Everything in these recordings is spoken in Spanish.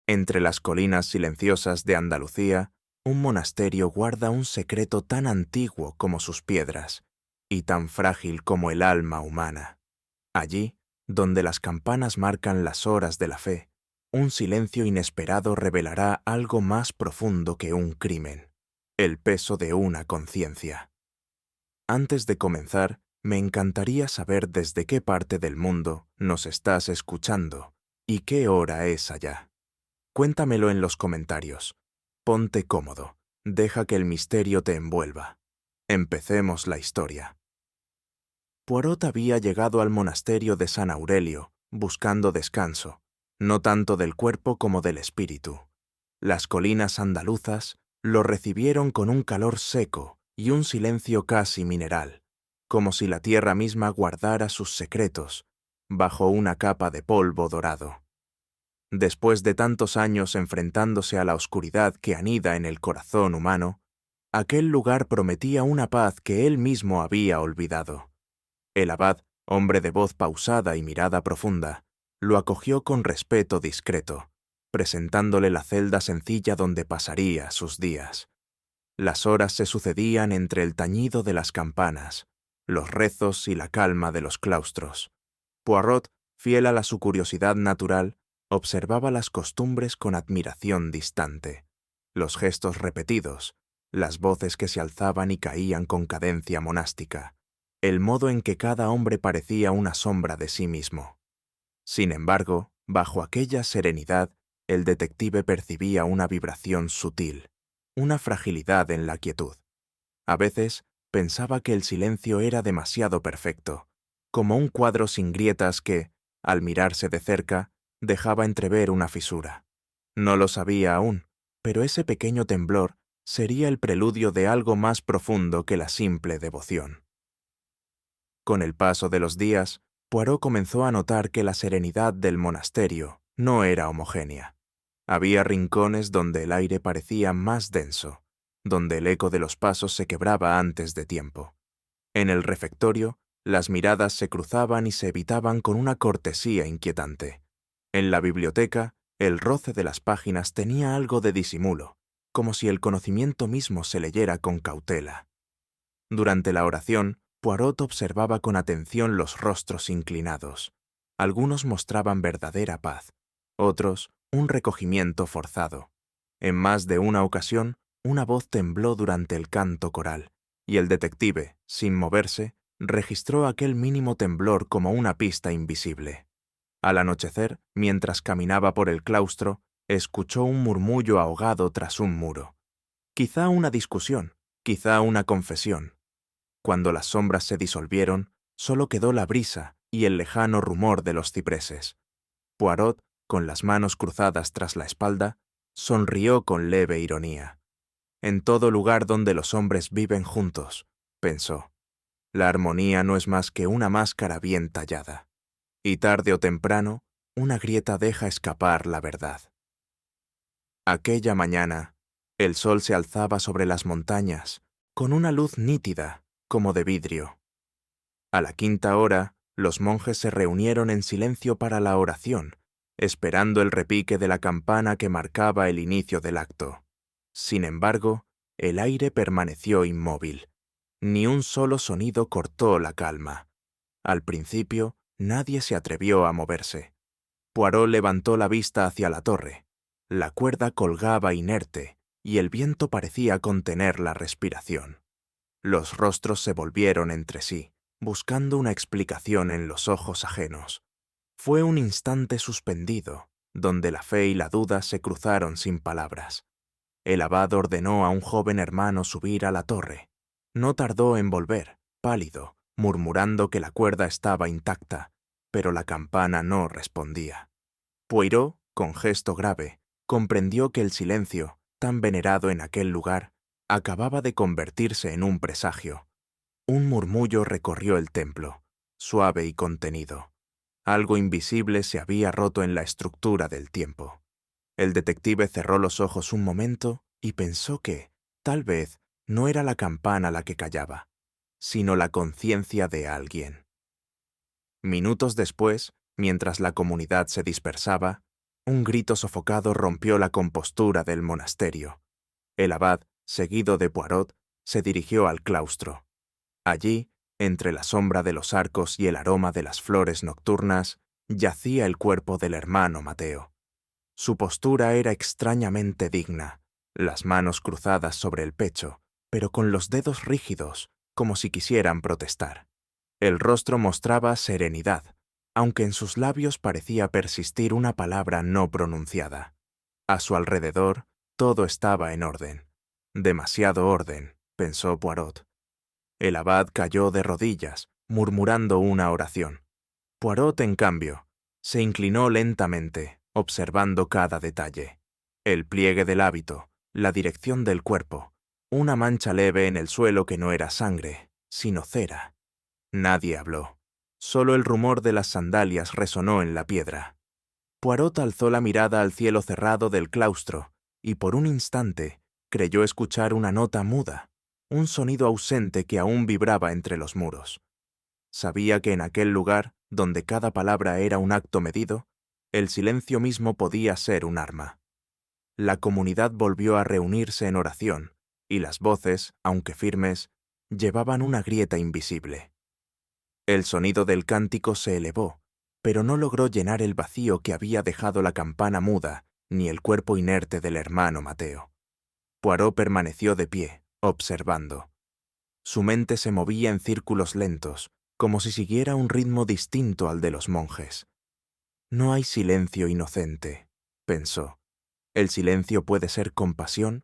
Entre las colinas silenciosas de Andalucía, un monasterio guarda un secreto tan antiguo como sus piedras y tan frágil como el alma humana. Allí, donde las campanas marcan las horas de la fe, un silencio inesperado revelará algo más profundo que un crimen, el peso de una conciencia. Antes de comenzar, me encantaría saber desde qué parte del mundo nos estás escuchando y qué hora es allá. Cuéntamelo en los comentarios. Ponte cómodo, deja que el misterio te envuelva. Empecemos la historia. Poirot había llegado al monasterio de San Aurelio, buscando descanso, no tanto del cuerpo como del espíritu. Las colinas andaluzas lo recibieron con un calor seco y un silencio casi mineral, como si la tierra misma guardara sus secretos, bajo una capa de polvo dorado. Después de tantos años enfrentándose a la oscuridad que anida en el corazón humano, aquel lugar prometía una paz que él mismo había olvidado. El abad, hombre de voz pausada y mirada profunda, lo acogió con respeto discreto, presentándole la celda sencilla donde pasaría sus días. Las horas se sucedían entre el tañido de las campanas, los rezos y la calma de los claustros. Poirot, fiel a su curiosidad natural, observaba las costumbres con admiración distante, los gestos repetidos, las voces que se alzaban y caían con cadencia monástica, el modo en que cada hombre parecía una sombra de sí mismo. Sin embargo, bajo aquella serenidad, el detective percibía una vibración sutil, una fragilidad en la quietud. A veces, pensaba que el silencio era demasiado perfecto, como un cuadro sin grietas que, al mirarse de cerca, dejaba entrever una fisura. No lo sabía aún, pero ese pequeño temblor sería el preludio de algo más profundo que la simple devoción. Con el paso de los días, Poirot comenzó a notar que la serenidad del monasterio no era homogénea. Había rincones donde el aire parecía más denso, donde el eco de los pasos se quebraba antes de tiempo. En el refectorio, las miradas se cruzaban y se evitaban con una cortesía inquietante. En la biblioteca, el roce de las páginas tenía algo de disimulo, como si el conocimiento mismo se leyera con cautela. Durante la oración, Poirot observaba con atención los rostros inclinados. Algunos mostraban verdadera paz, otros un recogimiento forzado. En más de una ocasión, una voz tembló durante el canto coral, y el detective, sin moverse, registró aquel mínimo temblor como una pista invisible. Al anochecer, mientras caminaba por el claustro, escuchó un murmullo ahogado tras un muro. Quizá una discusión, quizá una confesión. Cuando las sombras se disolvieron, solo quedó la brisa y el lejano rumor de los cipreses. Poirot, con las manos cruzadas tras la espalda, sonrió con leve ironía. En todo lugar donde los hombres viven juntos, pensó, la armonía no es más que una máscara bien tallada. Y tarde o temprano, una grieta deja escapar la verdad. Aquella mañana, el sol se alzaba sobre las montañas, con una luz nítida, como de vidrio. A la quinta hora, los monjes se reunieron en silencio para la oración, esperando el repique de la campana que marcaba el inicio del acto. Sin embargo, el aire permaneció inmóvil. Ni un solo sonido cortó la calma. Al principio, nadie se atrevió a moverse. Poirot levantó la vista hacia la torre. La cuerda colgaba inerte, y el viento parecía contener la respiración. Los rostros se volvieron entre sí, buscando una explicación en los ojos ajenos. Fue un instante suspendido, donde la fe y la duda se cruzaron sin palabras. El abad ordenó a un joven hermano subir a la torre. No tardó en volver, pálido, murmurando que la cuerda estaba intacta, pero la campana no respondía. Poirot, con gesto grave, comprendió que el silencio, tan venerado en aquel lugar, acababa de convertirse en un presagio. Un murmullo recorrió el templo, suave y contenido. Algo invisible se había roto en la estructura del tiempo. El detective cerró los ojos un momento y pensó que, tal vez, no era la campana la que callaba, sino la conciencia de alguien. Minutos después, mientras la comunidad se dispersaba, Un grito sofocado rompió la compostura del monasterio. El abad, seguido de Poirot, se dirigió al claustro. Allí, entre la sombra de los arcos y el aroma de las flores nocturnas, yacía el cuerpo del hermano Mateo. Su postura era extrañamente digna, las manos cruzadas sobre el pecho, pero con los dedos rígidos, como si quisieran protestar. El rostro mostraba serenidad, aunque en sus labios parecía persistir una palabra no pronunciada. A su alrededor, todo estaba en orden. Demasiado orden, pensó Poirot. El abad cayó de rodillas, murmurando una oración. Poirot, en cambio, se inclinó lentamente, observando cada detalle. El pliegue del hábito, la dirección del cuerpo, una mancha leve en el suelo que no era sangre, sino cera. Nadie habló. Solo el rumor de las sandalias resonó en la piedra. Poirot alzó la mirada al cielo cerrado del claustro y por un instante creyó escuchar una nota muda, un sonido ausente que aún vibraba entre los muros. Sabía que en aquel lugar, donde cada palabra era un acto medido, el silencio mismo podía ser un arma. La comunidad volvió a reunirse en oración, y las voces, aunque firmes, llevaban una grieta invisible. El sonido del cántico se elevó, pero no logró llenar el vacío que había dejado la campana muda ni el cuerpo inerte del hermano Mateo. Poirot permaneció de pie, observando. Su mente se movía en círculos lentos, como si siguiera un ritmo distinto al de los monjes. No hay silencio inocente, pensó. El silencio puede ser compasión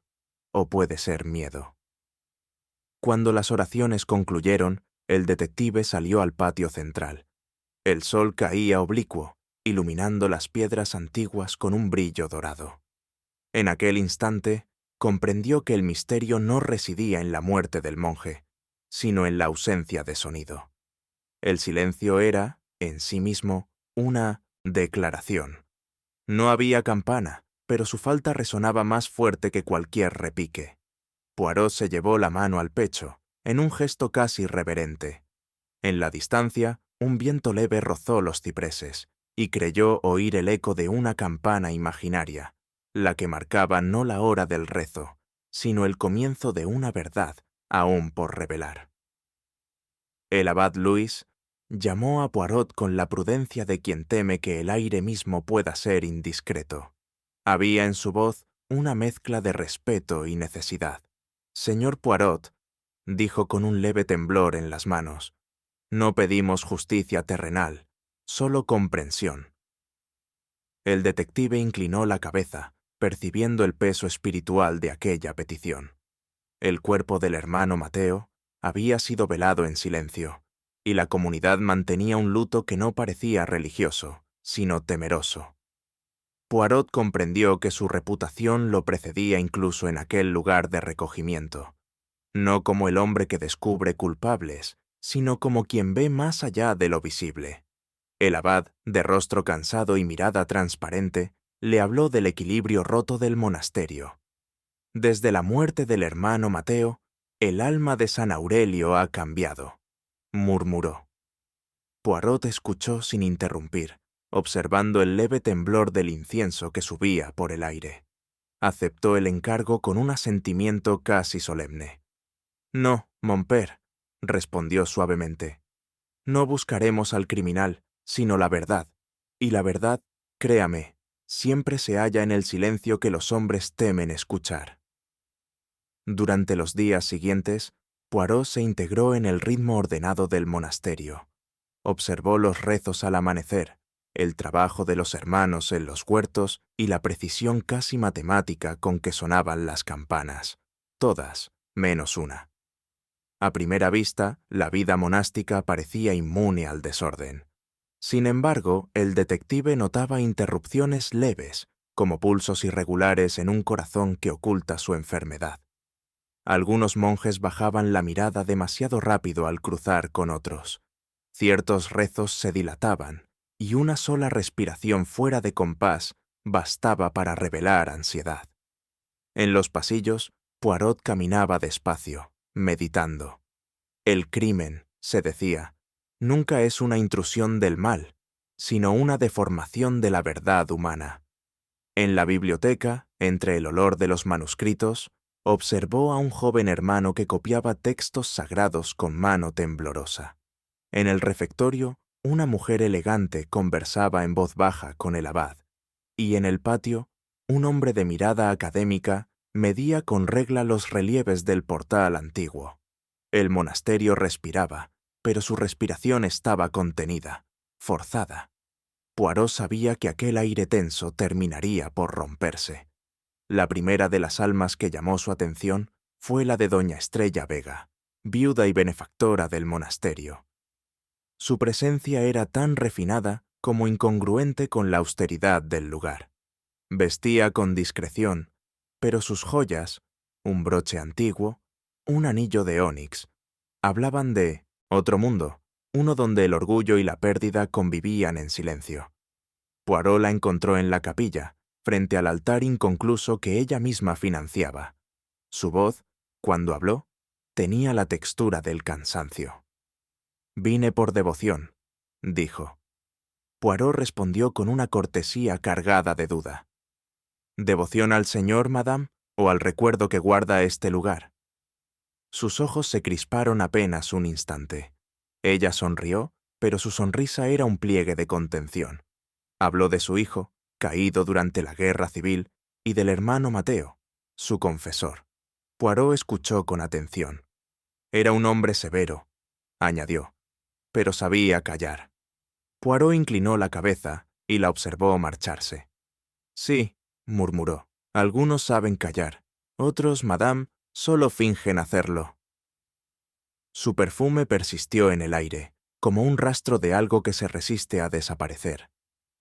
o puede ser miedo. Cuando las oraciones concluyeron, el detective salió al patio central. El sol caía oblicuo, iluminando las piedras antiguas con un brillo dorado. En aquel instante, comprendió que el misterio no residía en la muerte del monje, sino en la ausencia de sonido. El silencio era, en sí mismo, una declaración. No había campana, pero su falta resonaba más fuerte que cualquier repique. Poirot se llevó la mano al pecho, en un gesto casi reverente. En la distancia, un viento leve rozó los cipreses, y creyó oír el eco de una campana imaginaria, la que marcaba no la hora del rezo, sino el comienzo de una verdad aún por revelar. El abad Louis llamó a Poirot con la prudencia de quien teme que el aire mismo pueda ser indiscreto. Había en su voz una mezcla de respeto y necesidad. «Señor Poirot», dijo con un leve temblor en las manos, «no pedimos justicia terrenal, solo comprensión». El detective inclinó la cabeza, percibiendo el peso espiritual de aquella petición. El cuerpo del hermano Mateo había sido velado en silencio, y la comunidad mantenía un luto que no parecía religioso, sino temeroso. Poirot comprendió que su reputación lo precedía incluso en aquel lugar de recogimiento, no como el hombre que descubre culpables, sino como quien ve más allá de lo visible. El abad, de rostro cansado y mirada transparente, le habló del equilibrio roto del monasterio. Desde la muerte del hermano Mateo, el alma de San Aurelio ha cambiado, murmuró. Poirot escuchó sin interrumpir, observando el leve temblor del incienso que subía por el aire. Aceptó el encargo con un asentimiento casi solemne. «No, mon père», respondió suavemente. «No buscaremos al criminal, sino la verdad, y la verdad, créame, siempre se halla en el silencio que los hombres temen escuchar». Durante los días siguientes, Poirot se integró en el ritmo ordenado del monasterio. Observó los rezos al amanecer, el trabajo de los hermanos en los huertos y la precisión casi matemática con que sonaban las campanas, todas menos una. A primera vista, la vida monástica parecía inmune al desorden. Sin embargo, el detective notaba interrupciones leves, como pulsos irregulares en un corazón que oculta su enfermedad. Algunos monjes bajaban la mirada demasiado rápido al cruzar con otros. Ciertos rezos se dilataban, y una sola respiración fuera de compás bastaba para revelar ansiedad. En los pasillos, Poirot caminaba despacio, meditando. El crimen, se decía, nunca es una intrusión del mal, sino una deformación de la verdad humana. En la biblioteca, entre el olor de los manuscritos, observó a un joven hermano que copiaba textos sagrados con mano temblorosa. En el refectorio, una mujer elegante conversaba en voz baja con el abad, y en el patio, un hombre de mirada académica medía con regla los relieves del portal antiguo. El monasterio respiraba, pero su respiración estaba contenida, forzada. Poirot sabía que aquel aire tenso terminaría por romperse. La primera de las almas que llamó su atención fue la de doña Estrella Vega, viuda y benefactora del monasterio. Su presencia era tan refinada como incongruente con la austeridad del lugar. Vestía con discreción, pero sus joyas, un broche antiguo, un anillo de ónix, hablaban de otro mundo, uno donde el orgullo y la pérdida convivían en silencio. Poirot la encontró en la capilla, frente al altar inconcluso que ella misma financiaba. Su voz, cuando habló, tenía la textura del cansancio. «Vine por devoción», dijo. Poirot respondió con una cortesía cargada de duda. «¿Devoción al Señor, madame, o al recuerdo que guarda este lugar?» Sus ojos se crisparon apenas un instante. Ella sonrió, pero su sonrisa era un pliegue de contención. Habló de su hijo, caído durante la guerra civil, y del hermano Mateo, su confesor. Poirot escuchó con atención. Era un hombre severo, añadió, pero sabía callar. Poirot inclinó la cabeza y la observó marcharse. «Sí», murmuró, «algunos saben callar, otros, madame, solo fingen hacerlo». Su perfume persistió en el aire, como un rastro de algo que se resiste a desaparecer.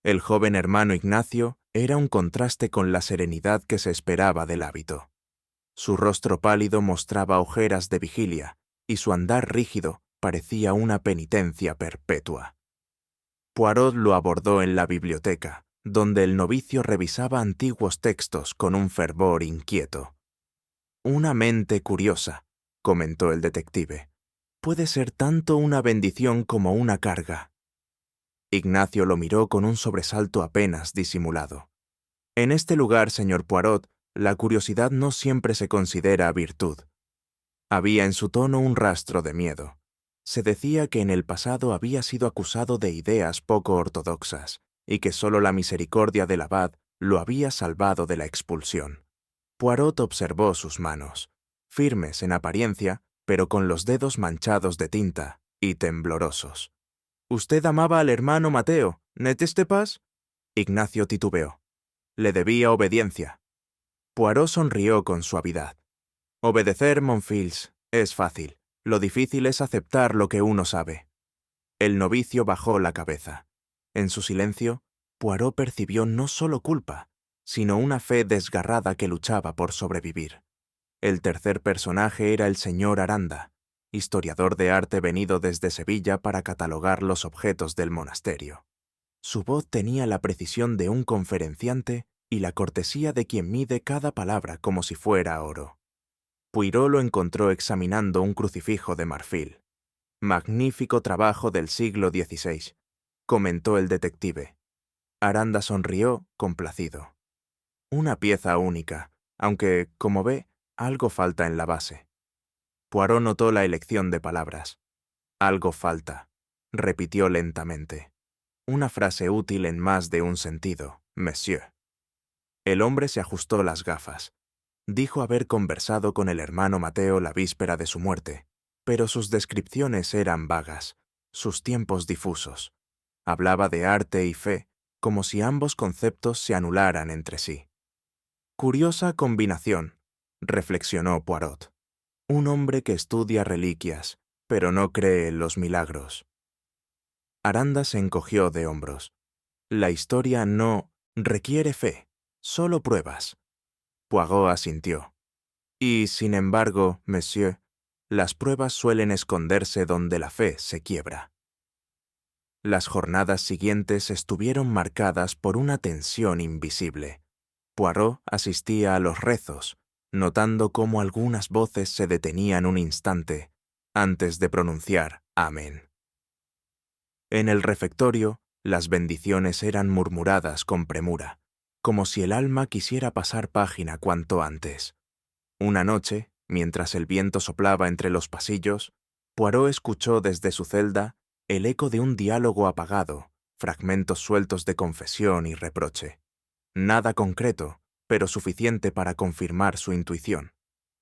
El joven hermano Ignacio era un contraste con la serenidad que se esperaba del hábito. Su rostro pálido mostraba ojeras de vigilia, y su andar rígido parecía una penitencia perpetua. Poirot lo abordó en la biblioteca, donde el novicio revisaba antiguos textos con un fervor inquieto. «Una mente curiosa», comentó el detective. «Puede ser tanto una bendición como una carga». Ignacio lo miró con un sobresalto apenas disimulado. «En este lugar, señor Poirot, la curiosidad no siempre se considera virtud». Había en su tono un rastro de miedo. Se decía que en el pasado había sido acusado de ideas poco ortodoxas y que solo la misericordia del abad lo había salvado de la expulsión. Poirot observó sus manos, firmes en apariencia, pero con los dedos manchados de tinta y temblorosos. «¿Usted amaba al hermano Mateo, n'est-ce pas?» Ignacio titubeó. «Le debía obediencia». Poirot sonrió con suavidad. «Obedecer, Monfils, es fácil. Lo difícil es aceptar lo que uno sabe». El novicio bajó la cabeza. En su silencio, Poirot percibió no solo culpa, sino una fe desgarrada que luchaba por sobrevivir. El tercer personaje era el señor Aranda, historiador de arte venido desde Sevilla para catalogar los objetos del monasterio. Su voz tenía la precisión de un conferenciante y la cortesía de quien mide cada palabra como si fuera oro. Poirot lo encontró examinando un crucifijo de marfil. «Magnífico trabajo del siglo XVI», comentó el detective. Aranda sonrió, complacido. «Una pieza única, aunque, como ve, algo falta en la base». Poirot notó la elección de palabras. «Algo falta», repitió lentamente. «Una frase útil en más de un sentido, monsieur». El hombre se ajustó las gafas. Dijo haber conversado con el hermano Mateo la víspera de su muerte, pero sus descripciones eran vagas, sus tiempos difusos. Hablaba de arte y fe, como si ambos conceptos se anularan entre sí. «Curiosa combinación», reflexionó Poirot. «Un hombre que estudia reliquias, pero no cree en los milagros». Aranda se encogió de hombros. «La historia no requiere fe, solo pruebas». Poirot asintió. «Y, sin embargo, monsieur, las pruebas suelen esconderse donde la fe se quiebra». Las jornadas siguientes estuvieron marcadas por una tensión invisible. Poirot asistía a los rezos, notando cómo algunas voces se detenían un instante antes de pronunciar amén. En el refectorio, las bendiciones eran murmuradas con premura. como si el alma quisiera pasar página cuanto antes. Una noche, mientras el viento soplaba entre los pasillos, Poirot escuchó desde su celda el eco de un diálogo apagado, fragmentos sueltos de confesión y reproche. Nada concreto, pero suficiente para confirmar su intuición.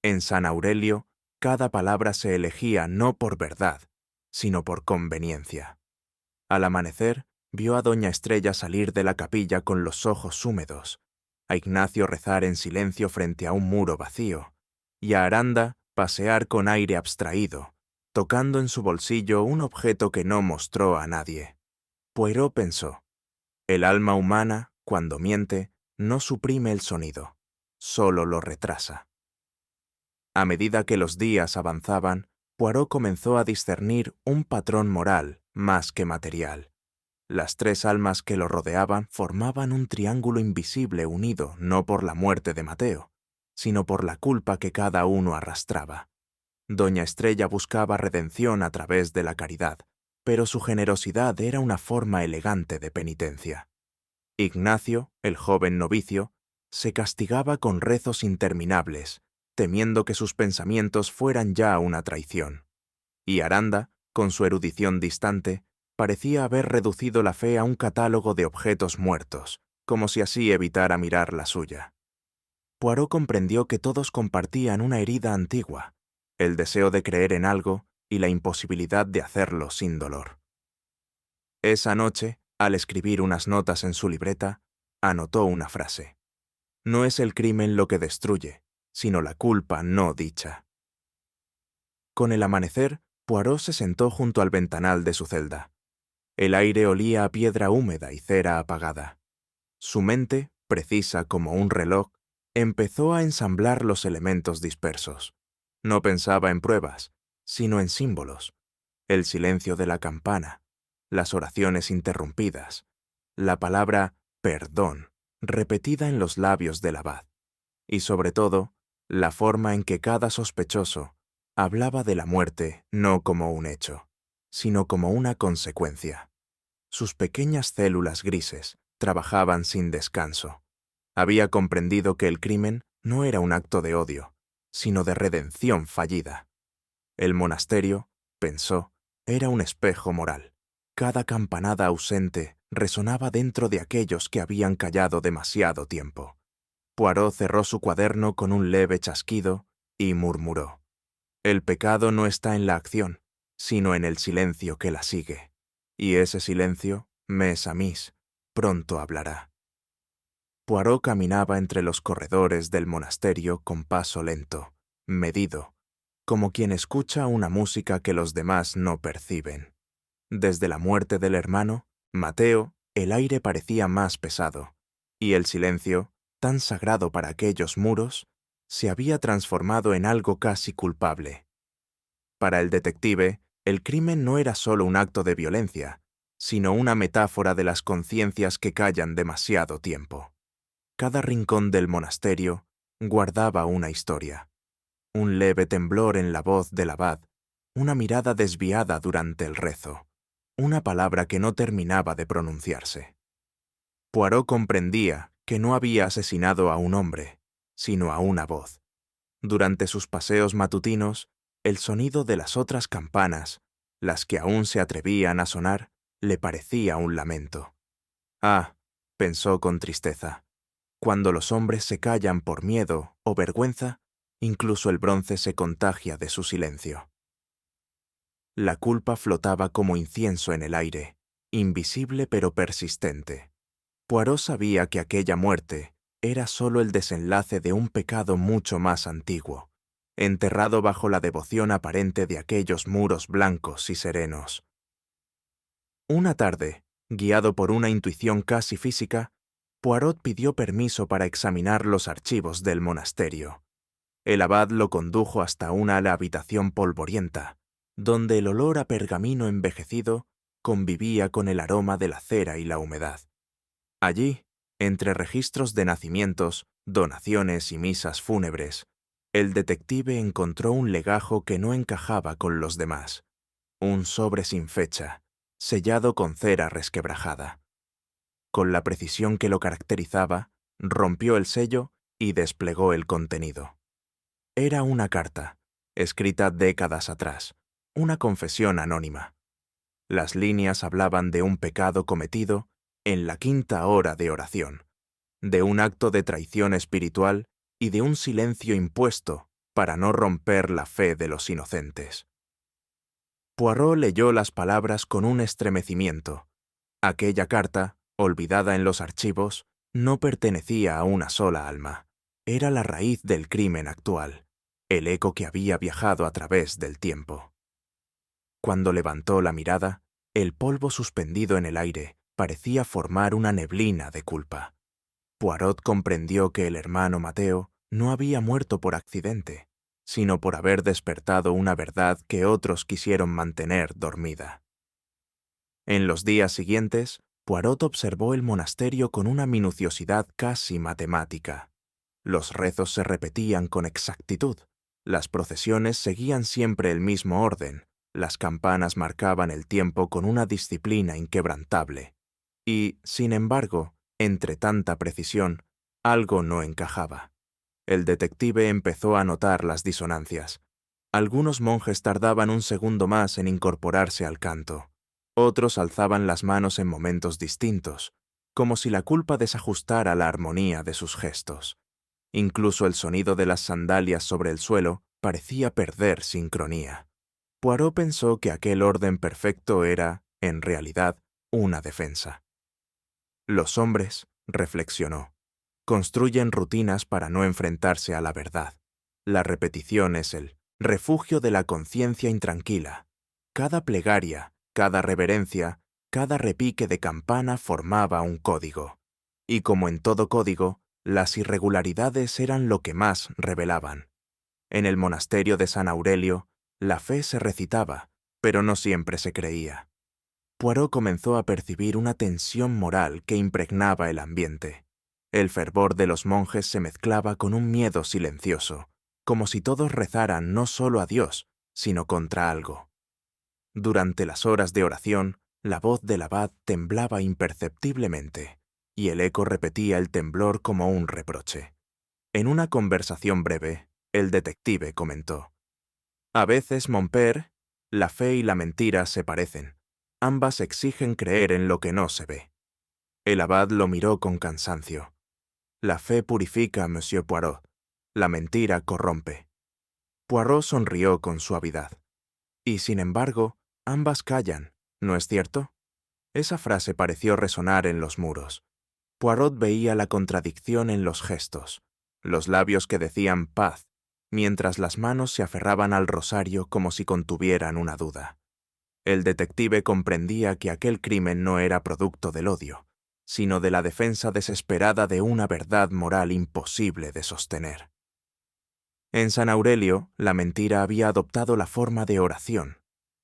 En San Aurelio, cada palabra se elegía no por verdad, sino por conveniencia. Al amanecer, vio a doña Estrella salir de la capilla con los ojos húmedos, a Ignacio rezar en silencio frente a un muro vacío, y a Aranda pasear con aire abstraído, tocando en su bolsillo un objeto que no mostró a nadie. Poirot pensó: el alma humana, cuando miente, no suprime el sonido, solo lo retrasa. A medida que los días avanzaban, Poirot comenzó a discernir un patrón moral más que material. Las tres almas que lo rodeaban formaban un triángulo invisible unido no por la muerte de Mateo, sino por la culpa que cada uno arrastraba. Doña Estrella buscaba redención a través de la caridad, pero su generosidad era una forma elegante de penitencia. Ignacio, el joven novicio, se castigaba con rezos interminables, temiendo que sus pensamientos fueran ya una traición. Y Aranda, con su erudición distante, parecía haber reducido la fe a un catálogo de objetos muertos, como si así evitara mirar la suya. Poirot comprendió que todos compartían una herida antigua, el deseo de creer en algo y la imposibilidad de hacerlo sin dolor. Esa noche, al escribir unas notas en su libreta, anotó una frase: no es el crimen lo que destruye, sino la culpa no dicha. Con el amanecer, Poirot se sentó junto al ventanal de su celda. El aire olía a piedra húmeda y cera apagada. Su mente, precisa como un reloj, empezó a ensamblar los elementos dispersos. No pensaba en pruebas, sino en símbolos: el silencio de la campana, las oraciones interrumpidas, la palabra perdón, repetida en los labios del abad, y sobre todo, la forma en que cada sospechoso hablaba de la muerte no como un hecho, sino como una consecuencia. Sus pequeñas células grises trabajaban sin descanso. Había comprendido que el crimen no era un acto de odio, sino de redención fallida. El monasterio, pensó, era un espejo moral. Cada campanada ausente resonaba dentro de aquellos que habían callado demasiado tiempo. Poirot cerró su cuaderno con un leve chasquido y murmuró: el pecado no está en la acción, sino en el silencio que la sigue. Y ese silencio, mes a mis, pronto hablará. Poirot caminaba entre los corredores del monasterio con paso lento, medido, como quien escucha una música que los demás no perciben. Desde la muerte del hermano, Mateo, el aire parecía más pesado, y el silencio, tan sagrado para aquellos muros, se había transformado en algo casi culpable. Para el detective, el crimen no era solo un acto de violencia, sino una metáfora de las conciencias que callan demasiado tiempo. Cada rincón del monasterio guardaba una historia: un leve temblor en la voz del abad, una mirada desviada durante el rezo, una palabra que no terminaba de pronunciarse. Poirot comprendía que no había asesinado a un hombre, sino a una voz. Durante sus paseos matutinos, el sonido de las otras campanas, las que aún se atrevían a sonar, le parecía un lamento. Ah, pensó con tristeza, cuando los hombres se callan por miedo o vergüenza, incluso el bronce se contagia de su silencio. La culpa flotaba como incienso en el aire, invisible pero persistente. Poirot sabía que aquella muerte era solo el desenlace de un pecado mucho más antiguo, enterrado bajo la devoción aparente de aquellos muros blancos y serenos. Una tarde, guiado por una intuición casi física, Poirot pidió permiso para examinar los archivos del monasterio. El abad lo condujo hasta una habitación polvorienta, donde el olor a pergamino envejecido convivía con el aroma de la cera y la humedad. Allí, entre registros de nacimientos, donaciones y misas fúnebres, el detective encontró un legajo que no encajaba con los demás: un sobre sin fecha, sellado con cera resquebrajada. Con la precisión que lo caracterizaba, rompió el sello y desplegó el contenido. Era una carta, escrita décadas atrás, una confesión anónima. Las líneas hablaban de un pecado cometido en la 5ª hora de oración, de un acto de traición espiritual y de un silencio impuesto para no romper la fe de los inocentes. Poirot leyó las palabras con un estremecimiento. Aquella carta, olvidada en los archivos, no pertenecía a una sola alma. Era la raíz del crimen actual, el eco que había viajado a través del tiempo. Cuando levantó la mirada, el polvo suspendido en el aire parecía formar una neblina de culpa. Poirot comprendió que el hermano Mateo no había muerto por accidente, sino por haber despertado una verdad que otros quisieron mantener dormida. En los días siguientes, Poirot observó el monasterio con una minuciosidad casi matemática. Los rezos se repetían con exactitud, las procesiones seguían siempre el mismo orden, las campanas marcaban el tiempo con una disciplina inquebrantable. Y, sin embargo, entre tanta precisión, algo no encajaba. El detective empezó a notar las disonancias. Algunos monjes tardaban un segundo más en incorporarse al canto. Otros alzaban las manos en momentos distintos, como si la culpa desajustara la armonía de sus gestos. Incluso el sonido de las sandalias sobre el suelo parecía perder sincronía. Poirot pensó que aquel orden perfecto era, en realidad, una defensa. Los hombres, reflexionó, construyen rutinas para no enfrentarse a la verdad. La repetición es el refugio de la conciencia intranquila. Cada plegaria, cada reverencia, cada repique de campana formaba un código. Y como en todo código, las irregularidades eran lo que más revelaban. En el monasterio de San Aurelio, la fe se recitaba, pero no siempre se creía. Poirot comenzó a percibir una tensión moral que impregnaba el ambiente. El fervor de los monjes se mezclaba con un miedo silencioso, como si todos rezaran no solo a Dios, sino contra algo. Durante las horas de oración, la voz del abad temblaba imperceptiblemente, y el eco repetía el temblor como un reproche. En una conversación breve, el detective comentó: «A veces, mon père, la fe y la mentira se parecen. Ambas exigen creer en lo que no se ve». El abad lo miró con cansancio. «La fe purifica, monsieur Poirot. La mentira corrompe». Poirot sonrió con suavidad. «Y sin embargo, ambas callan, ¿no es cierto?». Esa frase pareció resonar en los muros. Poirot veía la contradicción en los gestos, los labios que decían paz, mientras las manos se aferraban al rosario como si contuvieran una duda. El detective comprendía que aquel crimen no era producto del odio, sino de la defensa desesperada de una verdad moral imposible de sostener. En San Aurelio, la mentira había adoptado la forma de oración.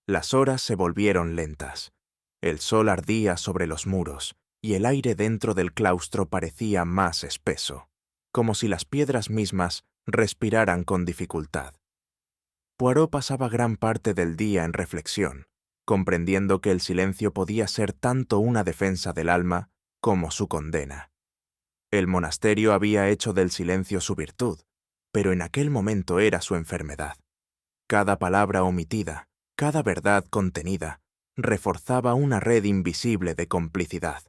Las horas se volvieron lentas. El sol ardía sobre los muros, y el aire dentro del claustro parecía más espeso, como si las piedras mismas respiraran con dificultad. Poirot pasaba gran parte del día en reflexión, comprendiendo que el silencio podía ser tanto una defensa del alma como su condena. El monasterio había hecho del silencio su virtud, pero en aquel momento era su enfermedad. Cada palabra omitida, cada verdad contenida, reforzaba una red invisible de complicidad.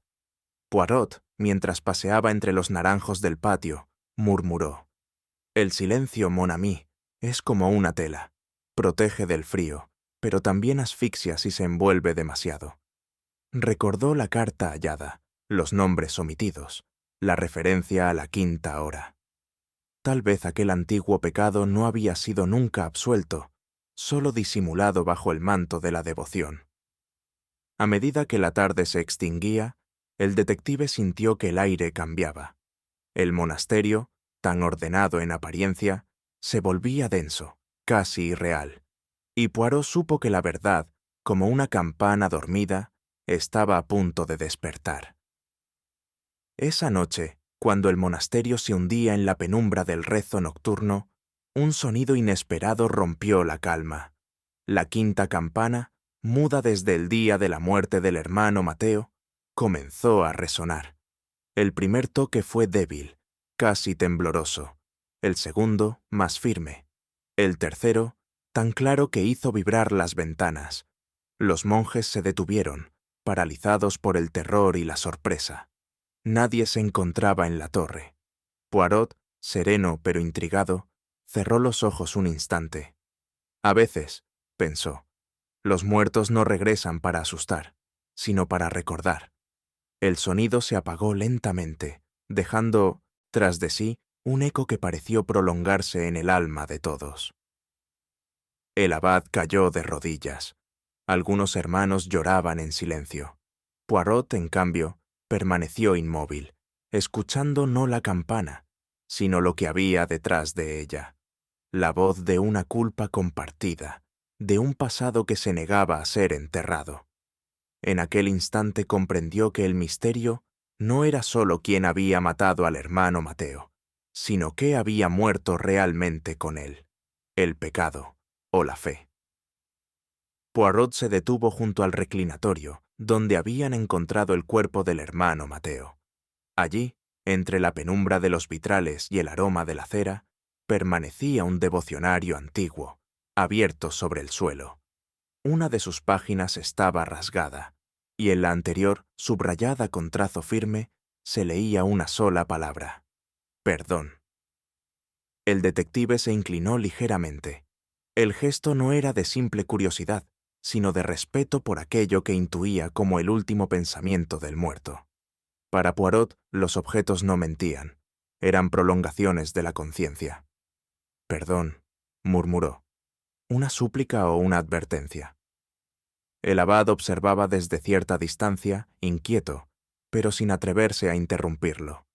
Poirot, mientras paseaba entre los naranjos del patio, murmuró: «El silencio, mon ami, es como una tela. Protege del frío, pero también asfixia si se envuelve demasiado». Recordó la carta hallada, los nombres omitidos, la referencia a la 5ª hora. Tal vez aquel antiguo pecado no había sido nunca absuelto, solo disimulado bajo el manto de la devoción. A medida que la tarde se extinguía, el detective sintió que el aire cambiaba. El monasterio, tan ordenado en apariencia, se volvía denso, casi irreal, y Poirot supo que la verdad, como una campana dormida, estaba a punto de despertar. Esa noche, cuando el monasterio se hundía en la penumbra del rezo nocturno, un sonido inesperado rompió la calma. La 5ª campana, muda desde el día de la muerte del hermano Mateo, comenzó a resonar. El primer toque fue débil, casi tembloroso. El segundo, más firme. El tercero, tan claro que hizo vibrar las ventanas. Los monjes se detuvieron, paralizados por el terror y la sorpresa. Nadie se encontraba en la torre. Poirot, sereno pero intrigado, cerró los ojos un instante. A veces, pensó, los muertos no regresan para asustar, sino para recordar. El sonido se apagó lentamente, dejando, tras de sí, un eco que pareció prolongarse en el alma de todos. El abad cayó de rodillas. Algunos hermanos lloraban en silencio. Poirot, en cambio, permaneció inmóvil, escuchando no la campana, sino lo que había detrás de ella. La voz de una culpa compartida, de un pasado que se negaba a ser enterrado. En aquel instante comprendió que el misterio no era solo quién había matado al hermano Mateo, sino qué había muerto realmente con él, el pecado o la fe. Poirot se detuvo junto al reclinatorio, donde habían encontrado el cuerpo del hermano Mateo. Allí, entre la penumbra de los vitrales y el aroma de la cera, permanecía un devocionario antiguo, abierto sobre el suelo. Una de sus páginas estaba rasgada, y en la anterior, subrayada con trazo firme, se leía una sola palabra: perdón. El detective se inclinó ligeramente. El gesto no era de simple curiosidad, sino de respeto por aquello que intuía como el último pensamiento del muerto. Para Poirot, los objetos no mentían, eran prolongaciones de la conciencia. Perdón, murmuró. ¿Una súplica o una advertencia? El abad observaba desde cierta distancia, inquieto, pero sin atreverse a interrumpirlo.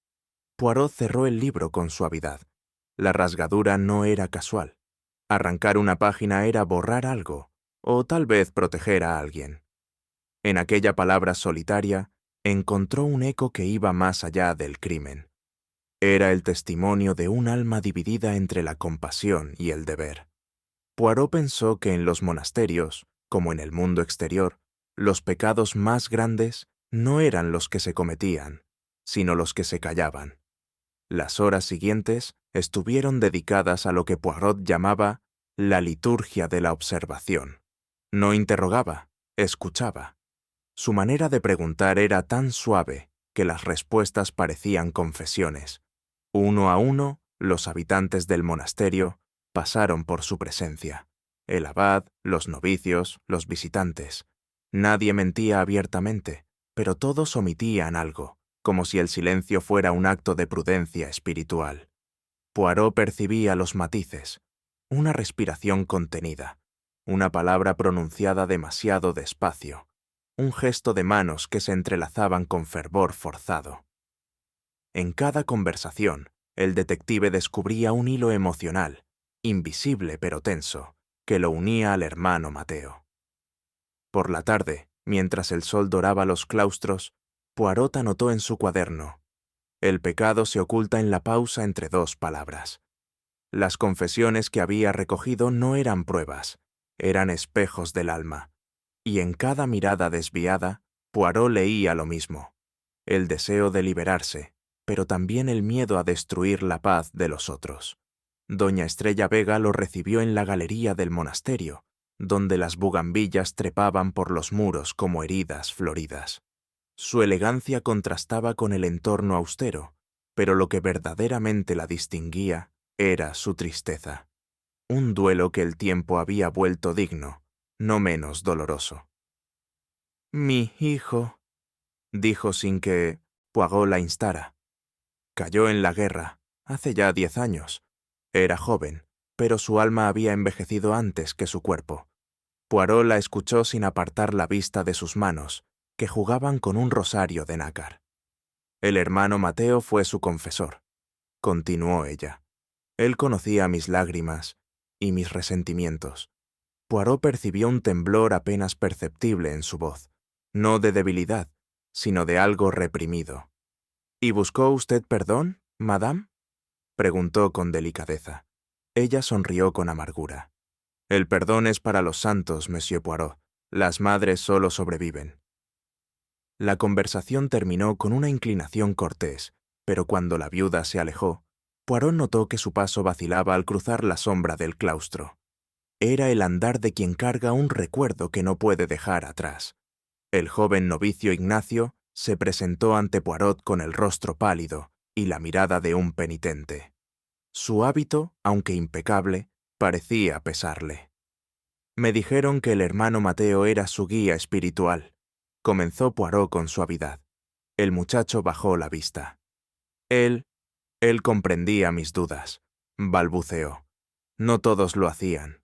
Poirot cerró el libro con suavidad. La rasgadura no era casual. Arrancar una página era borrar algo, o tal vez proteger a alguien. En aquella palabra solitaria, encontró un eco que iba más allá del crimen. Era el testimonio de un alma dividida entre la compasión y el deber. Poirot pensó que en los monasterios, como en el mundo exterior, los pecados más grandes no eran los que se cometían, sino los que se callaban. Las horas siguientes estuvieron dedicadas a lo que Poirot llamaba la liturgia de la observación. No interrogaba, escuchaba. Su manera de preguntar era tan suave que las respuestas parecían confesiones. Uno a uno, los habitantes del monasterio pasaron por su presencia. El abad, los novicios, los visitantes. Nadie mentía abiertamente, pero todos omitían algo, como si el silencio fuera un acto de prudencia espiritual. Poirot percibía los matices, una respiración contenida, una palabra pronunciada demasiado despacio, un gesto de manos que se entrelazaban con fervor forzado. En cada conversación, el detective descubría un hilo emocional, invisible pero tenso, que lo unía al hermano Mateo. Por la tarde, mientras el sol doraba los claustros, Poirot anotó en su cuaderno: el pecado se oculta en la pausa entre dos palabras. Las confesiones que había recogido no eran pruebas, eran espejos del alma, y en cada mirada desviada, Poirot leía lo mismo: el deseo de liberarse, pero también el miedo a destruir la paz de los otros. Doña Estrella Vega lo recibió en la galería del monasterio, donde las bugambillas trepaban por los muros como heridas floridas. Su elegancia contrastaba con el entorno austero, pero lo que verdaderamente la distinguía era su tristeza. Un duelo que el tiempo había vuelto digno, no menos doloroso. «Mi hijo», dijo sin que Poirot la instara. Cayó en la guerra, hace ya 10 años. Era joven, pero su alma había envejecido antes que su cuerpo. Poirot la escuchó sin apartar la vista de sus manos, que jugaban con un rosario de nácar. El hermano Mateo fue su confesor, continuó ella. Él conocía mis lágrimas y mis resentimientos. Poirot percibió un temblor apenas perceptible en su voz, no de debilidad, sino de algo reprimido. ¿Y buscó usted perdón, madame?, preguntó con delicadeza. Ella sonrió con amargura. El perdón es para los santos, monsieur Poirot. Las madres solo sobreviven. La conversación terminó con una inclinación cortés, Pero cuando la viuda se alejó, Poirot notó que su paso vacilaba al cruzar la sombra del claustro. Era el andar de quien carga un recuerdo que no puede dejar atrás. El joven novicio Ignacio se presentó ante Poirot con el rostro pálido y la mirada de un penitente. Su hábito, aunque impecable, parecía pesarle. Me dijeron que el hermano Mateo era su guía espiritual. Comenzó Poirot con suavidad. El muchacho bajó la vista. Él comprendía mis dudas, balbuceó. No todos lo hacían.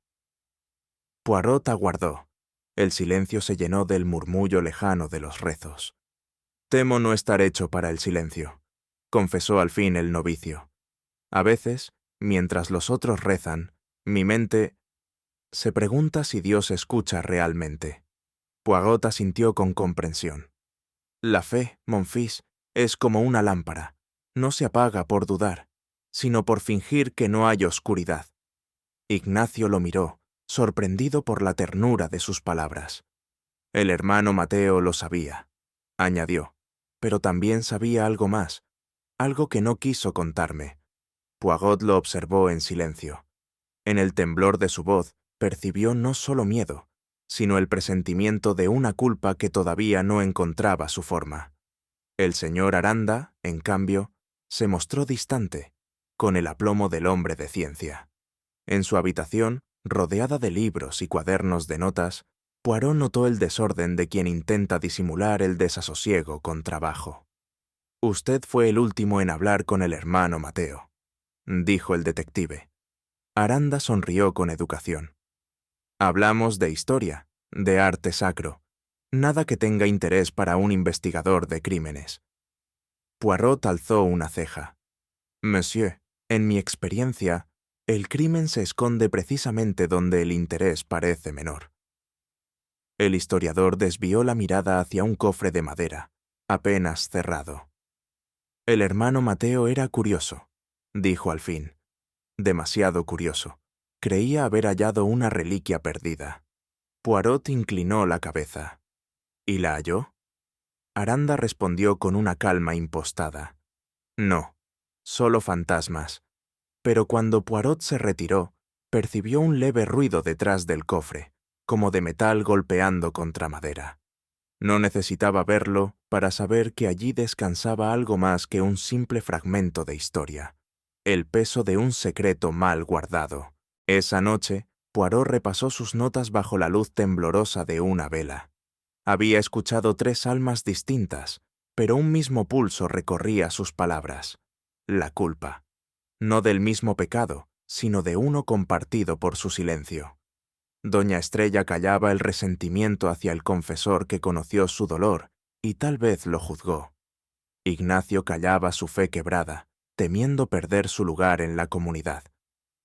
Poirot aguardó. El silencio se llenó del murmullo lejano de los rezos. Temo no estar hecho para el silencio, confesó al fin el novicio. A veces, mientras los otros rezan, mi mente se pregunta si Dios escucha realmente. Poirot asintió con comprensión. La fe, mon fils, es como una lámpara. No se apaga por dudar, sino por fingir que no hay oscuridad. Ignacio lo miró, sorprendido por la ternura de sus palabras. El hermano Mateo lo sabía, añadió, pero también sabía algo más, algo que no quiso contarme. Poirot lo observó en silencio. En el temblor de su voz percibió no solo miedo, sino el presentimiento de una culpa que todavía no encontraba su forma. El señor Aranda, en cambio, se mostró distante, con el aplomo del hombre de ciencia. En su habitación, rodeada de libros y cuadernos de notas, Poirot notó el desorden de quien intenta disimular el desasosiego con trabajo. «Usted fue el último en hablar con el hermano Mateo», dijo el detective. Aranda sonrió con educación. «Hablamos de historia, de arte sacro, nada que tenga interés para un investigador de crímenes». Poirot alzó una ceja. «Monsieur, en mi experiencia, el crimen se esconde precisamente donde el interés parece menor». El historiador desvió la mirada hacia un cofre de madera, apenas cerrado. «El hermano Mateo era curioso», dijo al fin. «Demasiado curioso. Creía haber hallado una reliquia perdida». Poirot inclinó la cabeza. «¿Y la halló?» Aranda respondió con una calma impostada. «No, solo fantasmas». Pero cuando Poirot se retiró, percibió un leve ruido detrás del cofre, como de metal golpeando contra madera. No necesitaba verlo para saber que allí descansaba algo más que un simple fragmento de historia, el peso de un secreto mal guardado. Esa noche, Poirot repasó sus notas bajo la luz temblorosa de una vela. Había escuchado 3 almas distintas, pero un mismo pulso recorría sus palabras. La culpa. No del mismo pecado, sino de uno compartido por su silencio. Doña Estrella callaba el resentimiento hacia el confesor que conoció su dolor y tal vez lo juzgó. Ignacio callaba su fe quebrada, temiendo perder su lugar en la comunidad.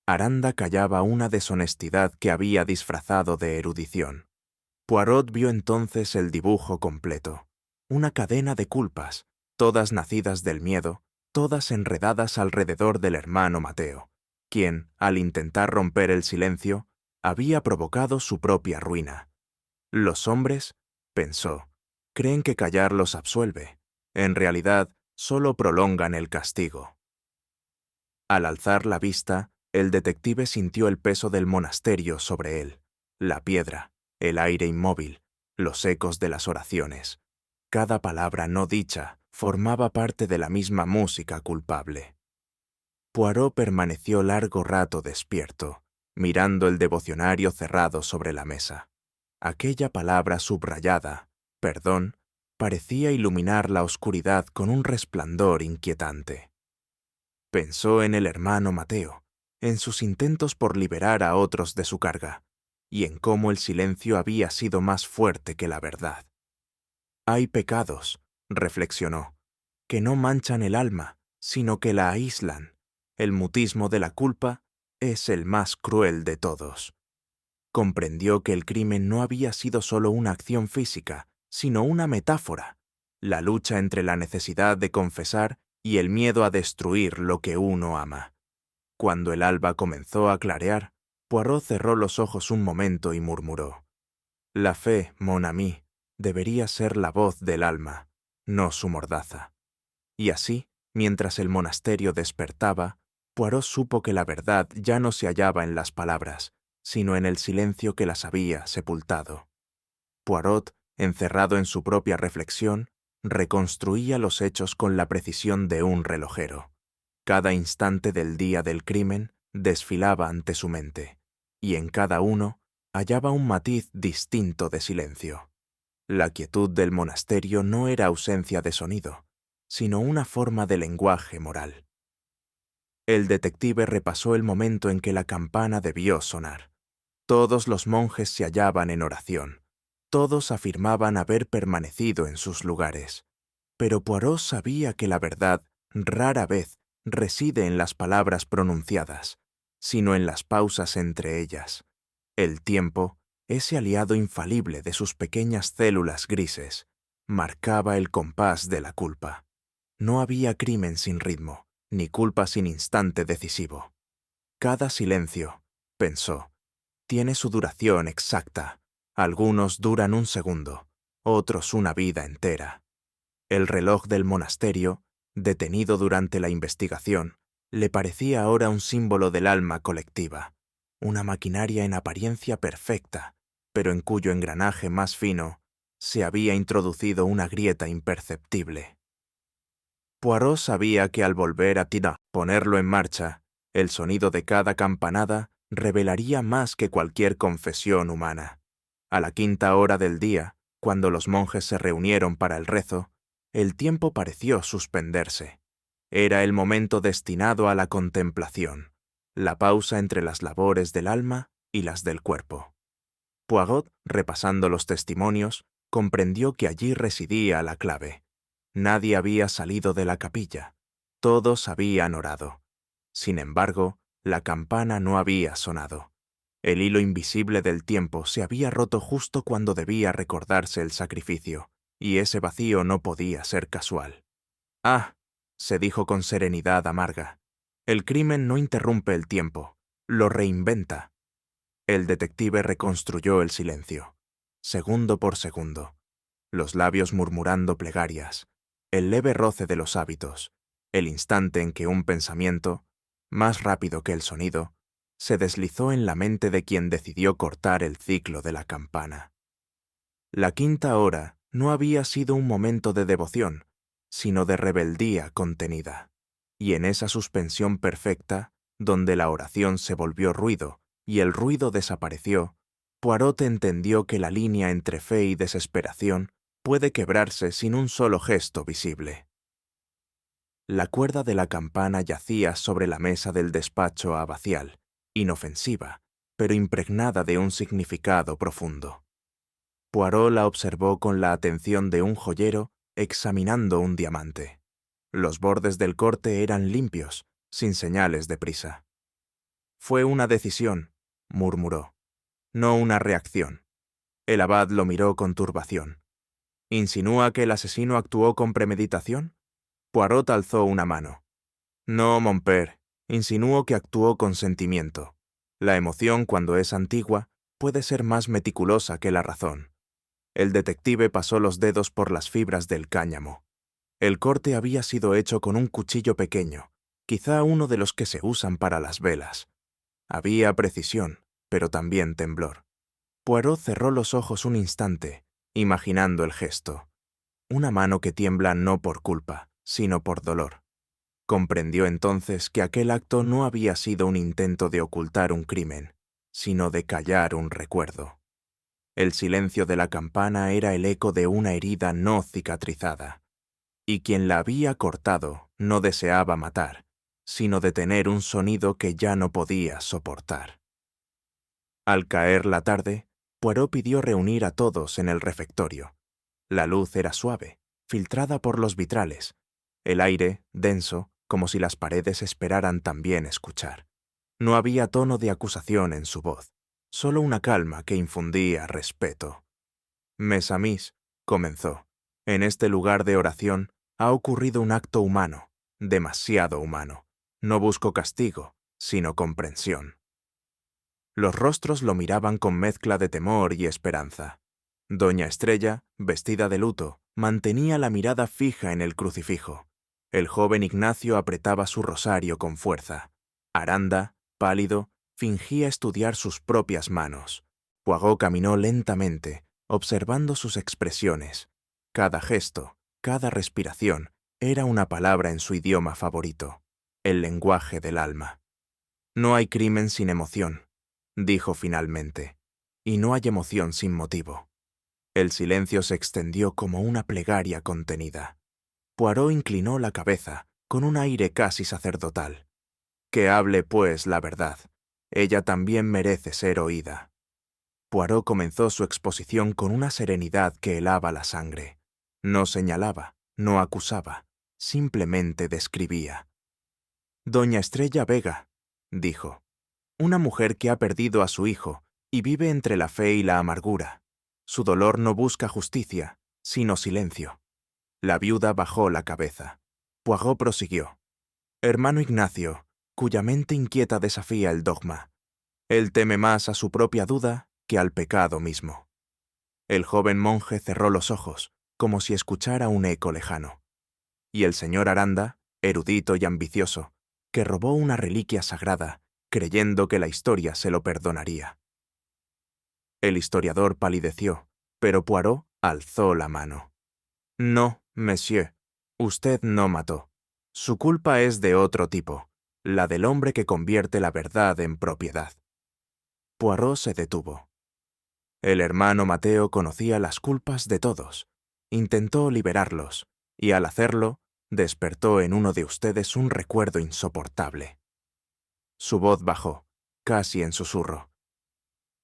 Aranda callaba una deshonestidad que había disfrazado de erudición. Poirot vio entonces el dibujo completo, una cadena de culpas, todas nacidas del miedo, todas enredadas alrededor del hermano Mateo, quien, al intentar romper el silencio, había provocado su propia ruina. Los hombres, pensó, creen que callar los absuelve. En realidad, solo prolongan el castigo. Al alzar la vista, el detective sintió el peso del monasterio sobre él, la piedra, el aire inmóvil, los ecos de las oraciones. Cada palabra no dicha formaba parte de la misma música culpable. Poirot permaneció largo rato despierto, mirando el devocionario cerrado sobre la mesa. Aquella palabra subrayada, perdón, parecía iluminar la oscuridad con un resplandor inquietante. Pensó en el hermano Mateo, en sus intentos por liberar a otros de su carga, y en cómo el silencio había sido más fuerte que la verdad. Hay pecados, reflexionó, que no manchan el alma, sino que la aíslan. El mutismo de la culpa es el más cruel de todos. Comprendió que el crimen no había sido solo una acción física, sino una metáfora, la lucha entre la necesidad de confesar y el miedo a destruir lo que uno ama. Cuando el alba comenzó a clarear, Poirot cerró los ojos un momento y murmuró: «La fe, mon ami, debería ser la voz del alma, no su mordaza». Y así, Mientras el monasterio despertaba, Poirot supo que la verdad ya no se hallaba en las palabras, sino en el silencio que las había sepultado. Poirot, encerrado en su propia reflexión, reconstruía los hechos con la precisión de un relojero. Cada instante del día del crimen desfilaba ante su mente, y en cada uno hallaba un matiz distinto de silencio. La quietud del monasterio no era ausencia de sonido, sino una forma de lenguaje moral. El detective repasó el momento en que la campana debió sonar. Todos los monjes se hallaban en oración. Todos afirmaban haber permanecido en sus lugares. Pero Poirot sabía que la verdad rara vez reside en las palabras pronunciadas, sino en las pausas entre ellas. El tiempo, ese aliado infalible de sus pequeñas células grises, marcaba el compás de la culpa. No había crimen sin ritmo, ni culpa sin instante decisivo. Cada silencio, pensó, tiene su duración exacta. Algunos duran un segundo, otros una vida entera. El reloj del monasterio, detenido durante la investigación, le parecía ahora un símbolo del alma colectiva, una maquinaria en apariencia perfecta, pero en cuyo engranaje más fino se había introducido una grieta imperceptible. Poirot sabía que al volver a ponerlo en marcha, el sonido de cada campanada revelaría más que cualquier confesión humana. A la 5ª hora del día, cuando los monjes se reunieron para el rezo, el tiempo pareció suspenderse. Era el momento destinado a la contemplación, la pausa entre las labores del alma y las del cuerpo. Poirot, repasando los testimonios, comprendió que allí residía la clave. Nadie había salido de la capilla. Todos habían orado. Sin embargo, la campana no había sonado. El hilo invisible del tiempo se había roto justo cuando debía recordarse el sacrificio, y ese vacío no podía ser casual. «Ah», se dijo con serenidad amarga, «el crimen no interrumpe el tiempo, lo reinventa». El detective reconstruyó el silencio, segundo por segundo, los labios murmurando plegarias, el leve roce de los hábitos, el instante en que un pensamiento, más rápido que el sonido, se deslizó en la mente de quien decidió cortar el ciclo de la campana. La 5ª hora no había sido un momento de devoción, sino de rebeldía contenida. Y en esa suspensión perfecta, donde la oración se volvió ruido y el ruido desapareció, Poirot entendió que la línea entre fe y desesperación puede quebrarse sin un solo gesto visible. La cuerda de la campana yacía sobre la mesa del despacho abacial, inofensiva, pero impregnada de un significado profundo. Poirot la observó con la atención de un joyero examinando un diamante. Los bordes del corte eran limpios, sin señales de prisa. «Fue una decisión», murmuró, «no una reacción». El abad lo miró con turbación. «¿Insinúa que el asesino actuó con premeditación?» Poirot alzó una mano. «No, mon père, insinúo que actuó con sentimiento. La emoción, cuando es antigua, puede ser más meticulosa que la razón». El detective pasó los dedos por las fibras del cáñamo. El corte había sido hecho con un cuchillo pequeño, quizá uno de los que se usan para las velas. Había precisión, pero también temblor. Poirot cerró los ojos un instante, imaginando el gesto. Una mano que tiembla no por culpa, sino por dolor. Comprendió entonces que aquel acto no había sido un intento de ocultar un crimen, sino de callar un recuerdo. El silencio de la campana era el eco de una herida no cicatrizada, y quien la había cortado no deseaba matar, sino detener un sonido que ya no podía soportar. Al caer la tarde, Poirot pidió reunir a todos en el refectorio. La luz era suave, filtrada por los vitrales, el aire denso, como si las paredes esperaran también escuchar. No había tono de acusación en su voz, solo una calma que infundía respeto. «Mes amis», comenzó, «en este lugar de oración ha ocurrido un acto humano, demasiado humano. No busco castigo, sino comprensión». Los rostros lo miraban con mezcla de temor y esperanza. Doña Estrella, vestida de luto, mantenía la mirada fija en el crucifijo. El joven Ignacio apretaba su rosario con fuerza. Aranda, pálido, fingía estudiar sus propias manos. Poirot caminó lentamente, observando sus expresiones. Cada gesto, cada respiración, era una palabra en su idioma favorito, el lenguaje del alma. No hay crimen sin emoción, dijo finalmente, y no hay emoción sin motivo. El silencio se extendió como una plegaria contenida. Poirot inclinó la cabeza, con un aire casi sacerdotal. Que hable, pues, la verdad. Ella también merece ser oída. Poirot comenzó su exposición con una serenidad que helaba la sangre. No señalaba, no acusaba, simplemente describía. Doña Estrella Vega, dijo, una mujer que ha perdido a su hijo y vive entre la fe y la amargura. Su dolor no busca justicia, sino silencio. La viuda bajó la cabeza. Poirot prosiguió. Hermano Ignacio, cuya mente inquieta desafía el dogma. Él teme más a su propia duda que al pecado mismo. El joven monje cerró los ojos, como si escuchara un eco lejano. Y el señor Aranda, erudito y ambicioso, que robó una reliquia sagrada, creyendo que la historia se lo perdonaría. El historiador palideció, pero Poirot alzó la mano. No, monsieur, usted no mató. Su culpa es de otro tipo, la del hombre que convierte la verdad en propiedad. Poirot se detuvo. El hermano Mateo conocía las culpas de todos. Intentó liberarlos, y al hacerlo, despertó en uno de ustedes un recuerdo insoportable. Su voz bajó, casi en susurro.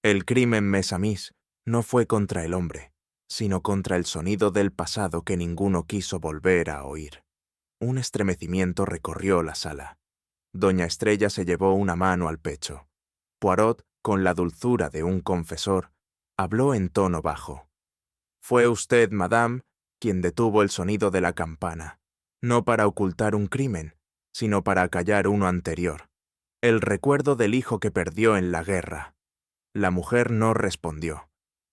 El crimen mes-a-mis no fue contra el hombre, sino contra el sonido del pasado que ninguno quiso volver a oír. Un estremecimiento recorrió la sala. Doña Estrella se llevó una mano al pecho. Poirot, con la dulzura de un confesor, habló en tono bajo. Fue usted, madame, quien detuvo el sonido de la campana, no para ocultar un crimen, sino para acallar uno anterior, el recuerdo del hijo que perdió en la guerra. La mujer no respondió.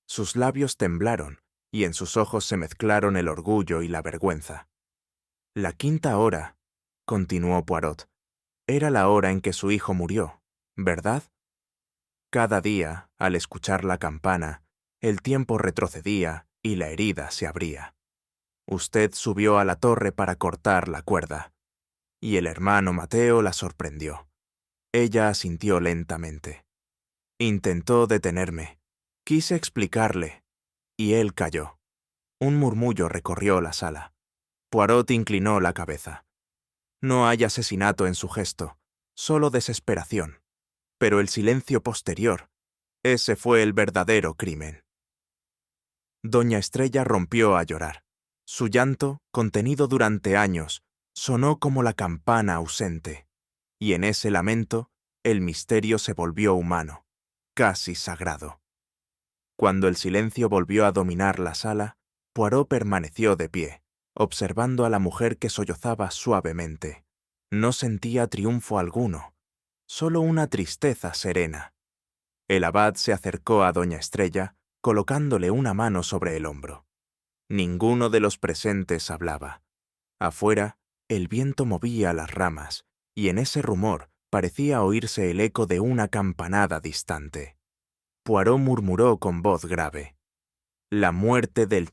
Sus labios temblaron, y en sus ojos se mezclaron el orgullo y la vergüenza. La quinta hora, continuó Poirot, era la hora en que su hijo murió, ¿verdad? Cada día, al escuchar la campana, el tiempo retrocedía y la herida se abría. Usted subió a la torre para cortar la cuerda, y el hermano Mateo la sorprendió. Ella asintió lentamente. Intentó detenerme. Quise explicarle, y él calló. Un murmullo recorrió la sala. Poirot inclinó la cabeza. No hay asesinato en su gesto, solo desesperación. Pero el silencio posterior, ese fue el verdadero crimen. Doña Estrella rompió a llorar. Su llanto, contenido durante años, sonó como la campana ausente, y en ese lamento, el misterio se volvió humano, casi sagrado. Cuando el silencio volvió a dominar la sala, Poirot permaneció de pie, observando a la mujer que sollozaba suavemente. No sentía triunfo alguno, solo una tristeza serena. El abad se acercó a doña Estrella, colocándole una mano sobre el hombro. Ninguno de los presentes hablaba. Afuera, el viento movía las ramas, y en ese rumor parecía oírse el eco de una campanada distante. Poirot murmuró con voz grave. La muerte del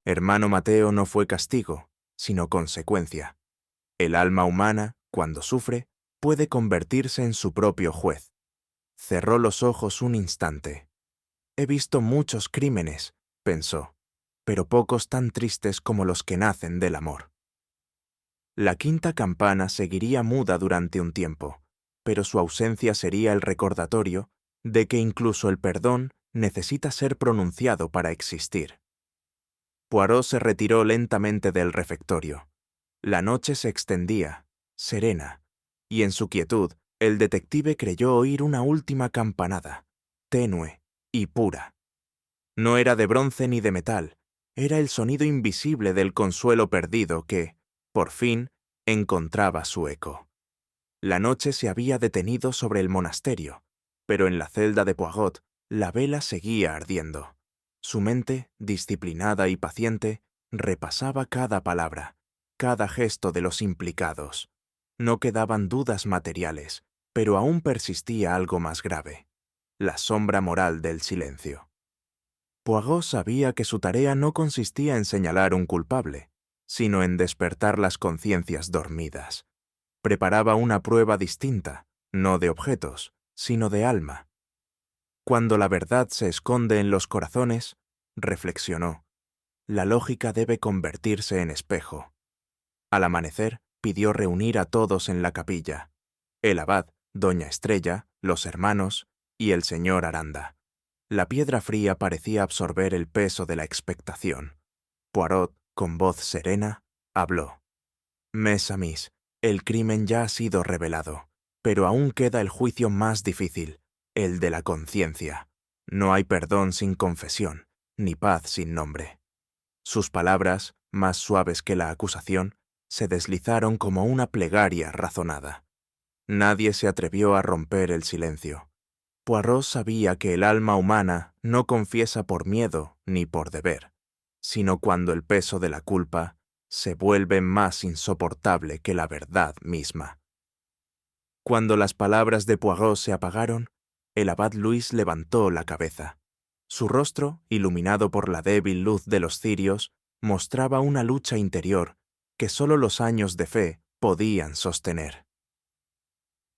hermano Mateo no fue castigo, sino consecuencia. El alma humana, cuando sufre, puede convertirse en su propio juez. Cerró los ojos un instante. He visto muchos crímenes, pensó, pero pocos tan tristes como los que nacen del amor. La quinta campana seguiría muda durante un tiempo, pero su ausencia sería el recordatorio de que incluso el perdón necesita ser pronunciado para existir. Poirot se retiró lentamente del refectorio. La noche se extendía, serena, y en su quietud el detective creyó oír una última campanada, tenue y pura. No era de bronce ni de metal, era el sonido invisible del consuelo perdido que, por fin, encontraba su eco. La noche se había detenido sobre el monasterio, pero en la celda de Poirot la vela seguía ardiendo. Su mente, disciplinada y paciente, repasaba cada palabra, cada gesto de los implicados. No quedaban dudas materiales, pero aún persistía algo más grave: la sombra moral del silencio. Poirot sabía que su tarea no consistía en señalar un culpable, sino en despertar las conciencias dormidas. Preparaba una prueba distinta, no de objetos, sino de alma. Cuando la verdad se esconde en los corazones, reflexionó, la lógica debe convertirse en espejo. Al amanecer, pidió reunir a todos en la capilla: el abad, doña Estrella, los hermanos y el señor Aranda. La piedra fría parecía absorber el peso de la expectación. Poirot, con voz serena, habló. «Mes amis, el crimen ya ha sido revelado, pero aún queda el juicio más difícil, el de la conciencia. No hay perdón sin confesión, ni paz sin nombre». Sus palabras, más suaves que la acusación, se deslizaron como una plegaria razonada. Nadie se atrevió a romper el silencio. Poirot sabía que el alma humana no confiesa por miedo ni por deber, sino cuando el peso de la culpa se vuelve más insoportable que la verdad misma. Cuando las palabras de Poirot se apagaron, el abad Luis levantó la cabeza. Su rostro, iluminado por la débil luz de los cirios, mostraba una lucha interior que solo los años de fe podían sostener.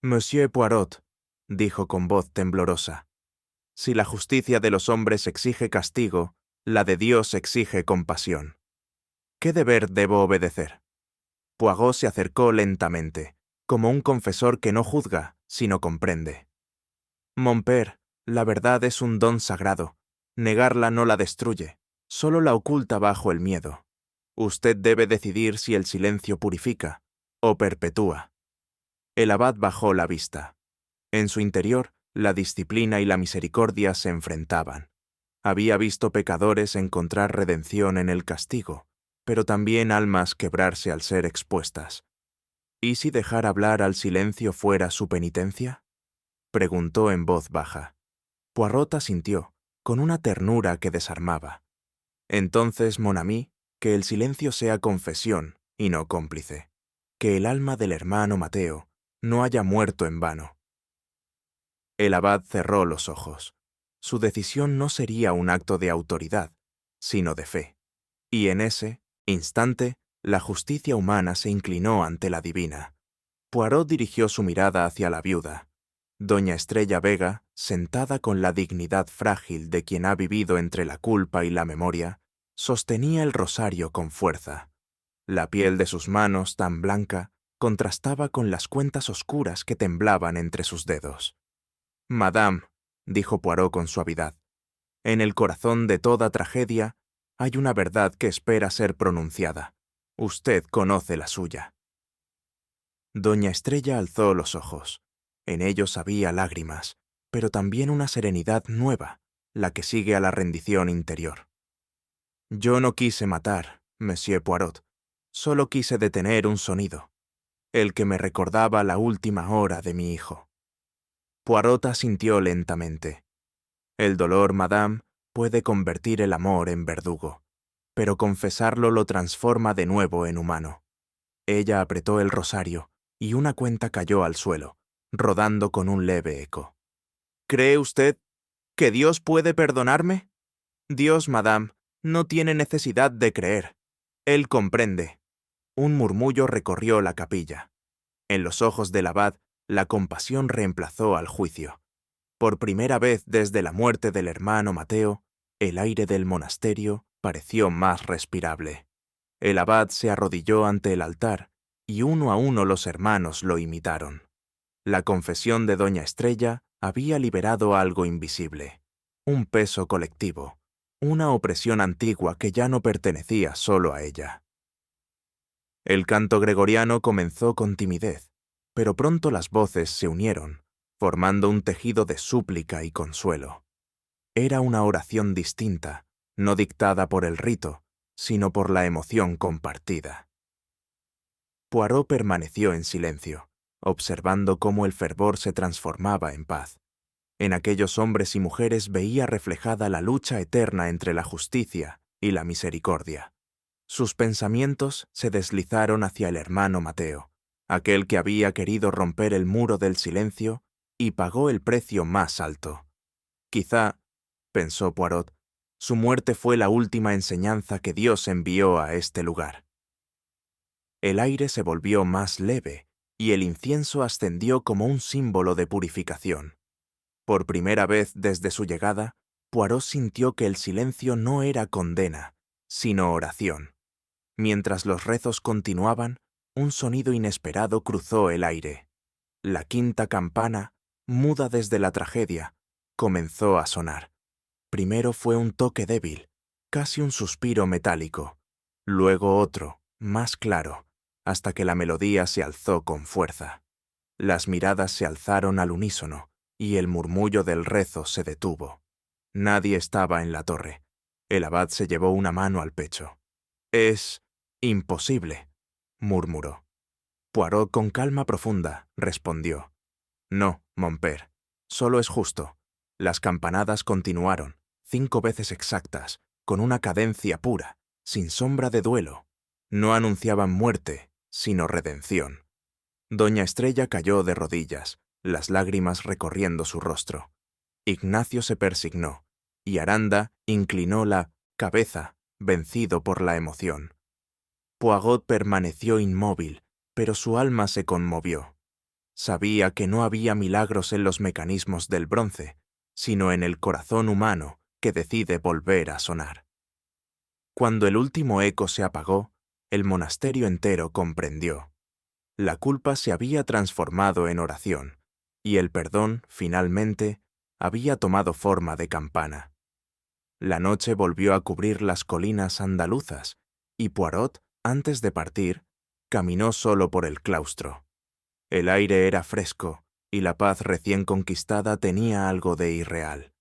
«Monsieur Poirot», dijo con voz temblorosa, «si la justicia de los hombres exige castigo, la de Dios exige compasión. ¿Qué deber debo obedecer?» Poirot se acercó lentamente, como un confesor que no juzga, sino comprende. «Mon père, la verdad es un don sagrado. Negarla no la destruye, solo la oculta bajo el miedo. Usted debe decidir si el silencio purifica o perpetúa». El abad bajó la vista. En su interior, la disciplina y la misericordia se enfrentaban. Había visto pecadores encontrar redención en el castigo, pero también almas quebrarse al ser expuestas. ¿Y si dejar hablar al silencio fuera su penitencia?, preguntó en voz baja. Poirot asintió, con una ternura que desarmaba. «Entonces, mon ami, que el silencio sea confesión y no cómplice. Que el alma del hermano Mateo no haya muerto en vano». El abad cerró los ojos. Su decisión no sería un acto de autoridad, sino de fe. Y en ese instante, la justicia humana se inclinó ante la divina. Poirot dirigió su mirada hacia la viuda. Doña Estrella Vega, sentada con la dignidad frágil de quien ha vivido entre la culpa y la memoria, sostenía el rosario con fuerza. La piel de sus manos, tan blanca, contrastaba con las cuentas oscuras que temblaban entre sus dedos. «Madame», dijo Poirot con suavidad, «en el corazón de toda tragedia hay una verdad que espera ser pronunciada. Usted conoce la suya». Doña Estrella alzó los ojos. En ellos había lágrimas, pero también una serenidad nueva, la que sigue a la rendición interior. «Yo no quise matar, Monsieur Poirot. Solo quise detener un sonido, el que me recordaba la última hora de mi hijo». Poirot asintió lentamente. «El dolor, madame, puede convertir el amor en verdugo, pero confesarlo lo transforma de nuevo en humano». Ella apretó el rosario y una cuenta cayó al suelo, rodando con un leve eco. «¿Cree usted que Dios puede perdonarme?» «Dios, madame, no tiene necesidad de creer. Él comprende». Un murmullo recorrió la capilla. En los ojos del abad, la compasión reemplazó al juicio. Por primera vez desde la muerte del hermano Mateo, el aire del monasterio pareció más respirable. El abad se arrodilló ante el altar, y uno a uno los hermanos lo imitaron. La confesión de doña Estrella había liberado algo invisible, un peso colectivo, una opresión antigua que ya no pertenecía solo a ella. El canto gregoriano comenzó con timidez, pero pronto las voces se unieron, formando un tejido de súplica y consuelo. Era una oración distinta, no dictada por el rito, sino por la emoción compartida. Poirot permaneció en silencio, observando cómo el fervor se transformaba en paz. En aquellos hombres y mujeres veía reflejada la lucha eterna entre la justicia y la misericordia. Sus pensamientos se deslizaron hacia el hermano Mateo, aquel que había querido romper el muro del silencio y pagó el precio más alto. Quizá, pensó Poirot, su muerte fue la última enseñanza que Dios envió a este lugar. El aire se volvió más leve y el incienso ascendió como un símbolo de purificación. Por primera vez desde su llegada, Poirot sintió que el silencio no era condena, sino oración. Mientras los rezos continuaban, un sonido inesperado cruzó el aire. La quinta campana, muda desde la tragedia, comenzó a sonar. Primero fue un toque débil, casi un suspiro metálico. Luego otro, más claro, hasta que la melodía se alzó con fuerza. Las miradas se alzaron al unísono, y el murmullo del rezo se detuvo. Nadie estaba en la torre. El abad se llevó una mano al pecho. «Es imposible», murmuró. Poirot, con calma profunda, respondió. «No, mon père, solo es justo». Las campanadas continuaron, 5 veces exactas, con una cadencia pura, sin sombra de duelo. No anunciaban muerte, sino redención. Doña Estrella cayó de rodillas, las lágrimas recorriendo su rostro. Ignacio se persignó, y Aranda inclinó la cabeza, vencido por la emoción. Poirot permaneció inmóvil, pero su alma se conmovió. Sabía que no había milagros en los mecanismos del bronce, sino en el corazón humano que decide volver a sonar. Cuando el último eco se apagó, el monasterio entero comprendió. La culpa se había transformado en oración, y el perdón, finalmente, había tomado forma de campana. La noche volvió a cubrir las colinas andaluzas, y Poirot, antes de partir, caminó solo por el claustro. El aire era fresco, y la paz recién conquistada tenía algo de irreal.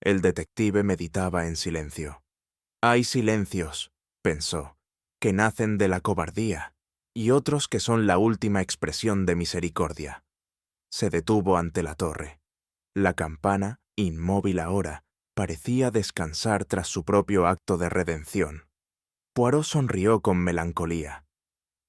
El detective meditaba en silencio. «Hay silencios», pensó, «que nacen de la cobardía, y otros que son la última expresión de misericordia». Se detuvo ante la torre. La campana, inmóvil ahora, parecía descansar tras su propio acto de redención. Poirot sonrió con melancolía.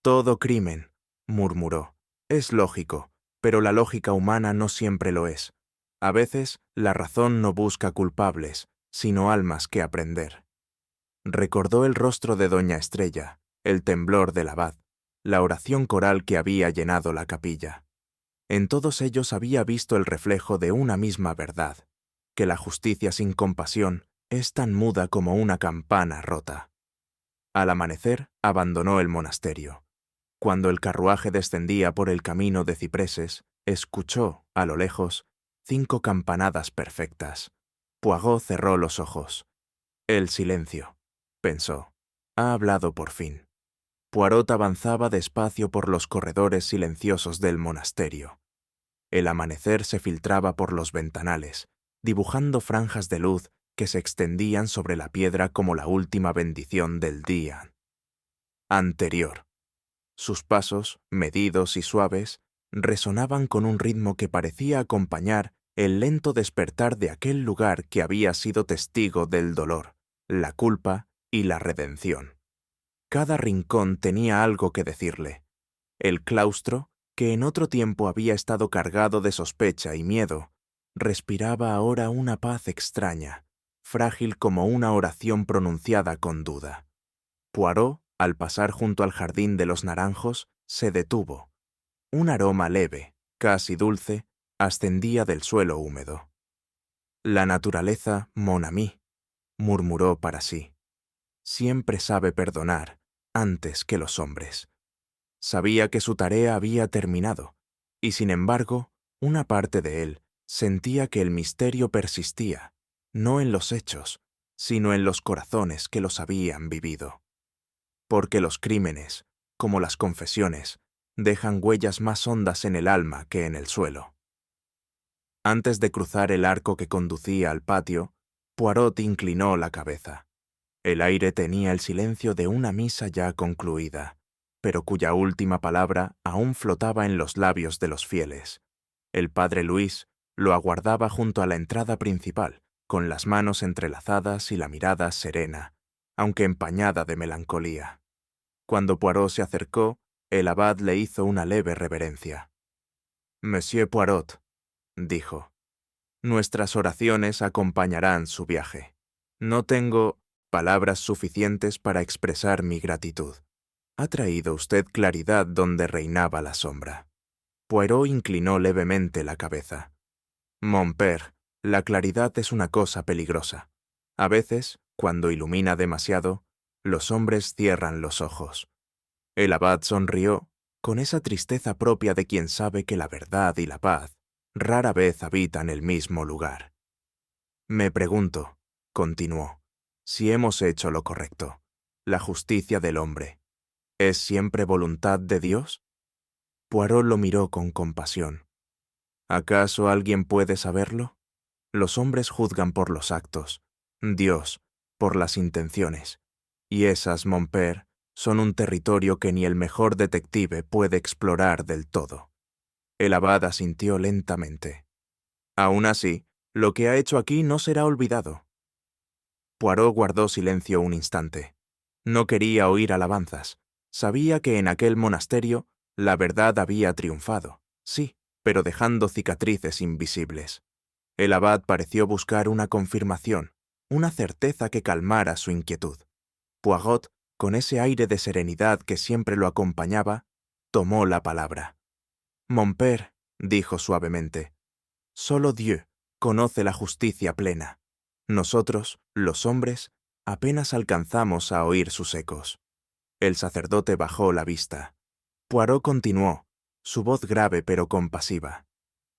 «Todo crimen», murmuró, «es lógico, pero la lógica humana no siempre lo es. A veces, la razón no busca culpables, sino almas que aprender». Recordó el rostro de Doña Estrella, el temblor del abad, la oración coral que había llenado la capilla. En todos ellos había visto el reflejo de una misma verdad, que la justicia sin compasión es tan muda como una campana rota. Al amanecer, abandonó el monasterio. Cuando el carruaje descendía por el camino de cipreses, escuchó, a lo lejos, 5 campanadas perfectas. Poirot cerró los ojos. «El silencio», pensó. «Ha hablado por fin». Poirot avanzaba despacio por los corredores silenciosos del monasterio. El amanecer se filtraba por los ventanales, dibujando franjas de luz que se extendían sobre la piedra como la última bendición del día anterior. Sus pasos, medidos y suaves, resonaban con un ritmo que parecía acompañar el lento despertar de aquel lugar que había sido testigo del dolor, la culpa y la redención. Cada rincón tenía algo que decirle. El claustro, que en otro tiempo había estado cargado de sospecha y miedo, respiraba ahora una paz extraña, frágil como una oración pronunciada con duda. Poirot, al pasar junto al jardín de los naranjos, se detuvo. Un aroma leve, casi dulce, ascendía del suelo húmedo. «La naturaleza, mon ami», murmuró para sí. «Siempre sabe perdonar antes que los hombres». Sabía que su tarea había terminado, y sin embargo, una parte de él sentía que el misterio persistía, no en los hechos, sino en los corazones que los habían vivido. Porque los crímenes, como las confesiones, dejan huellas más hondas en el alma que en el suelo. Antes de cruzar el arco que conducía al patio, Poirot inclinó la cabeza. El aire tenía el silencio de una misa ya concluida, pero cuya última palabra aún flotaba en los labios de los fieles. El padre Luis lo aguardaba junto a la entrada principal, con las manos entrelazadas y la mirada serena, aunque empañada de melancolía. Cuando Poirot se acercó, el abad le hizo una leve reverencia. «Monsieur Poirot», dijo, «nuestras oraciones acompañarán su viaje. No tengo palabras suficientes para expresar mi gratitud. Ha traído usted claridad donde reinaba la sombra». Poirot inclinó levemente la cabeza. «Mon père, la claridad es una cosa peligrosa. A veces, cuando ilumina demasiado, los hombres cierran los ojos». El abad sonrió, con esa tristeza propia de quien sabe que la verdad y la paz rara vez habitan el mismo lugar. «Me pregunto», continuó, «si hemos hecho lo correcto. La justicia del hombre, ¿es siempre voluntad de Dios?» Poirot lo miró con compasión. «¿Acaso alguien puede saberlo? Los hombres juzgan por los actos, Dios por las intenciones, y esas, mon père, son un territorio que ni el mejor detective puede explorar del todo». El abad asintió lentamente. «Aún así, lo que ha hecho aquí no será olvidado». Poirot guardó silencio un instante. No quería oír alabanzas. Sabía que en aquel monasterio la verdad había triunfado, sí, pero dejando cicatrices invisibles. El abad pareció buscar una confirmación, una certeza que calmara su inquietud. Poirot, con ese aire de serenidad que siempre lo acompañaba, tomó la palabra. «Mon père», dijo suavemente, «solo Dieu conoce la justicia plena. Nosotros, los hombres, apenas alcanzamos a oír sus ecos». El sacerdote bajó la vista. Poirot continuó, su voz grave pero compasiva.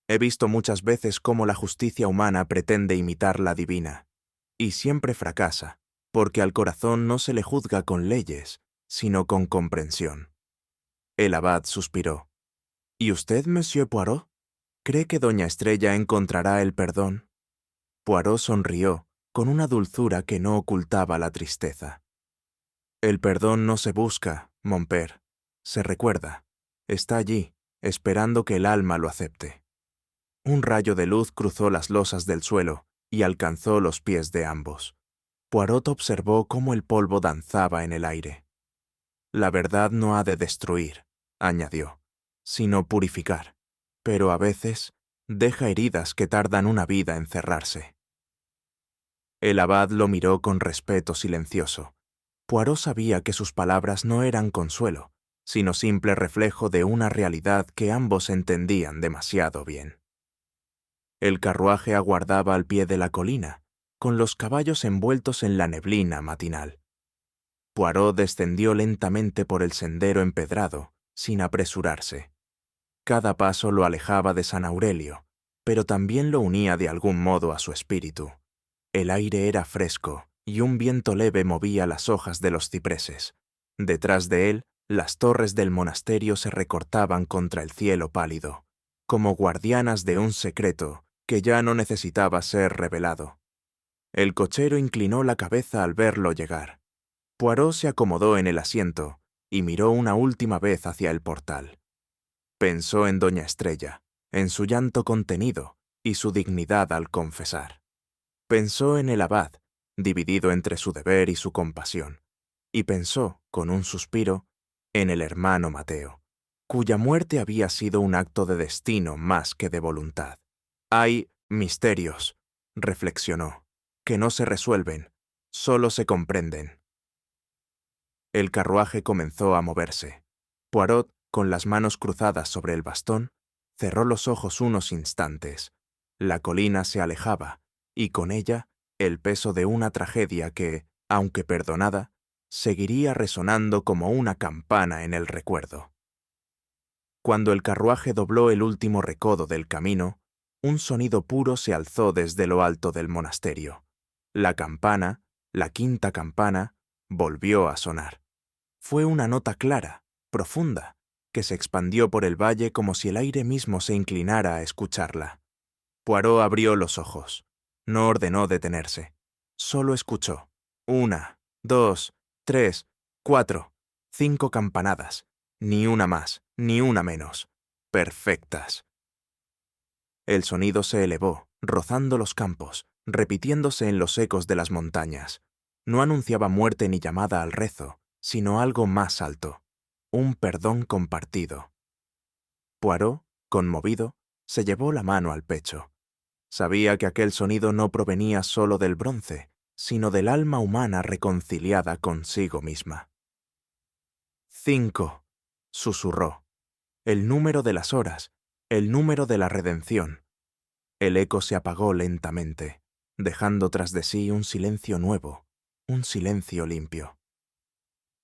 «He visto muchas veces cómo la justicia humana pretende imitar la divina, y siempre fracasa, porque al corazón no se le juzga con leyes, sino con comprensión». El abad suspiró. «¿Y usted, monsieur Poirot? ¿Cree que doña Estrella encontrará el perdón?» Poirot sonrió, con una dulzura que no ocultaba la tristeza. «El perdón no se busca, mon père, se recuerda. Está allí, esperando que el alma lo acepte». Un rayo de luz cruzó las losas del suelo y alcanzó los pies de ambos. Poirot observó cómo el polvo danzaba en el aire. «La verdad no ha de destruir», añadió, «sino purificar, pero a veces deja heridas que tardan una vida en cerrarse». El abad lo miró con respeto silencioso. Poirot sabía que sus palabras no eran consuelo, sino simple reflejo de una realidad que ambos entendían demasiado bien. El carruaje aguardaba al pie de la colina, con los caballos envueltos en la neblina matinal. Poirot descendió lentamente por el sendero empedrado, sin apresurarse. Cada paso lo alejaba de San Aurelio, pero también lo unía de algún modo a su espíritu. El aire era fresco y un viento leve movía las hojas de los cipreses. Detrás de él, las torres del monasterio se recortaban contra el cielo pálido, como guardianas de un secreto que ya no necesitaba ser revelado. El cochero inclinó la cabeza al verlo llegar. Poirot se acomodó en el asiento y miró una última vez hacia el portal. Pensó en doña Estrella, en su llanto contenido y su dignidad al confesar. Pensó en el abad, dividido entre su deber y su compasión, y pensó, con un suspiro, en el hermano Mateo, cuya muerte había sido un acto de destino más que de voluntad. «Hay misterios», reflexionó, «que no se resuelven, solo se comprenden». El carruaje comenzó a moverse. Poirot, con las manos cruzadas sobre el bastón, cerró los ojos unos instantes. La colina se alejaba, y con ella el peso de una tragedia que, aunque perdonada, seguiría resonando como una campana en el recuerdo. Cuando el carruaje dobló el último recodo del camino, un sonido puro se alzó desde lo alto del monasterio. La campana, la quinta campana, volvió a sonar. Fue una nota clara, profunda, que se expandió por el valle como si el aire mismo se inclinara a escucharla. Poirot abrió los ojos. No ordenó detenerse. Solo escuchó. 1, 2, 3, 4, 5 campanadas. Ni una más, ni una menos. Perfectas. El sonido se elevó, rozando los campos, repitiéndose en los ecos de las montañas. No anunciaba muerte ni llamada al rezo, sino algo más alto, un perdón compartido. Poirot, conmovido, se llevó la mano al pecho. Sabía que aquel sonido no provenía solo del bronce, sino del alma humana reconciliada consigo misma. 5, susurró. El número de las horas, el número de la redención. El eco se apagó lentamente, dejando tras de sí un silencio nuevo, un silencio limpio.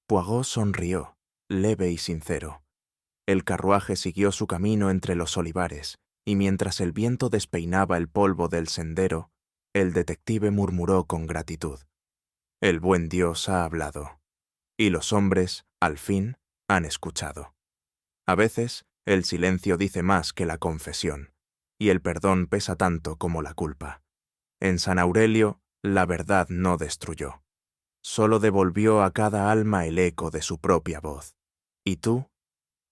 Poirot sonrió, leve y sincero. El carruaje siguió su camino entre los olivares, y mientras el viento despeinaba el polvo del sendero, el detective murmuró con gratitud: «El buen Dios ha hablado, y los hombres, al fin, han escuchado». A veces, el silencio dice más que la confesión, y el perdón pesa tanto como la culpa. En San Aurelio, la verdad no destruyó, solo devolvió a cada alma el eco de su propia voz. ¿Y tú?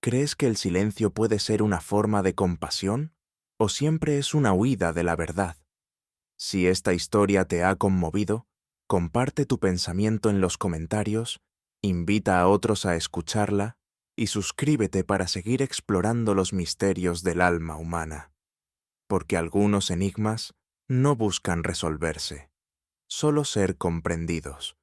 ¿Crees que el silencio puede ser una forma de compasión o siempre es una huida de la verdad? Si esta historia te ha conmovido, comparte tu pensamiento en los comentarios, invita a otros a escucharla y suscríbete para seguir explorando los misterios del alma humana. Porque algunos enigmas no buscan resolverse, solo ser comprendidos.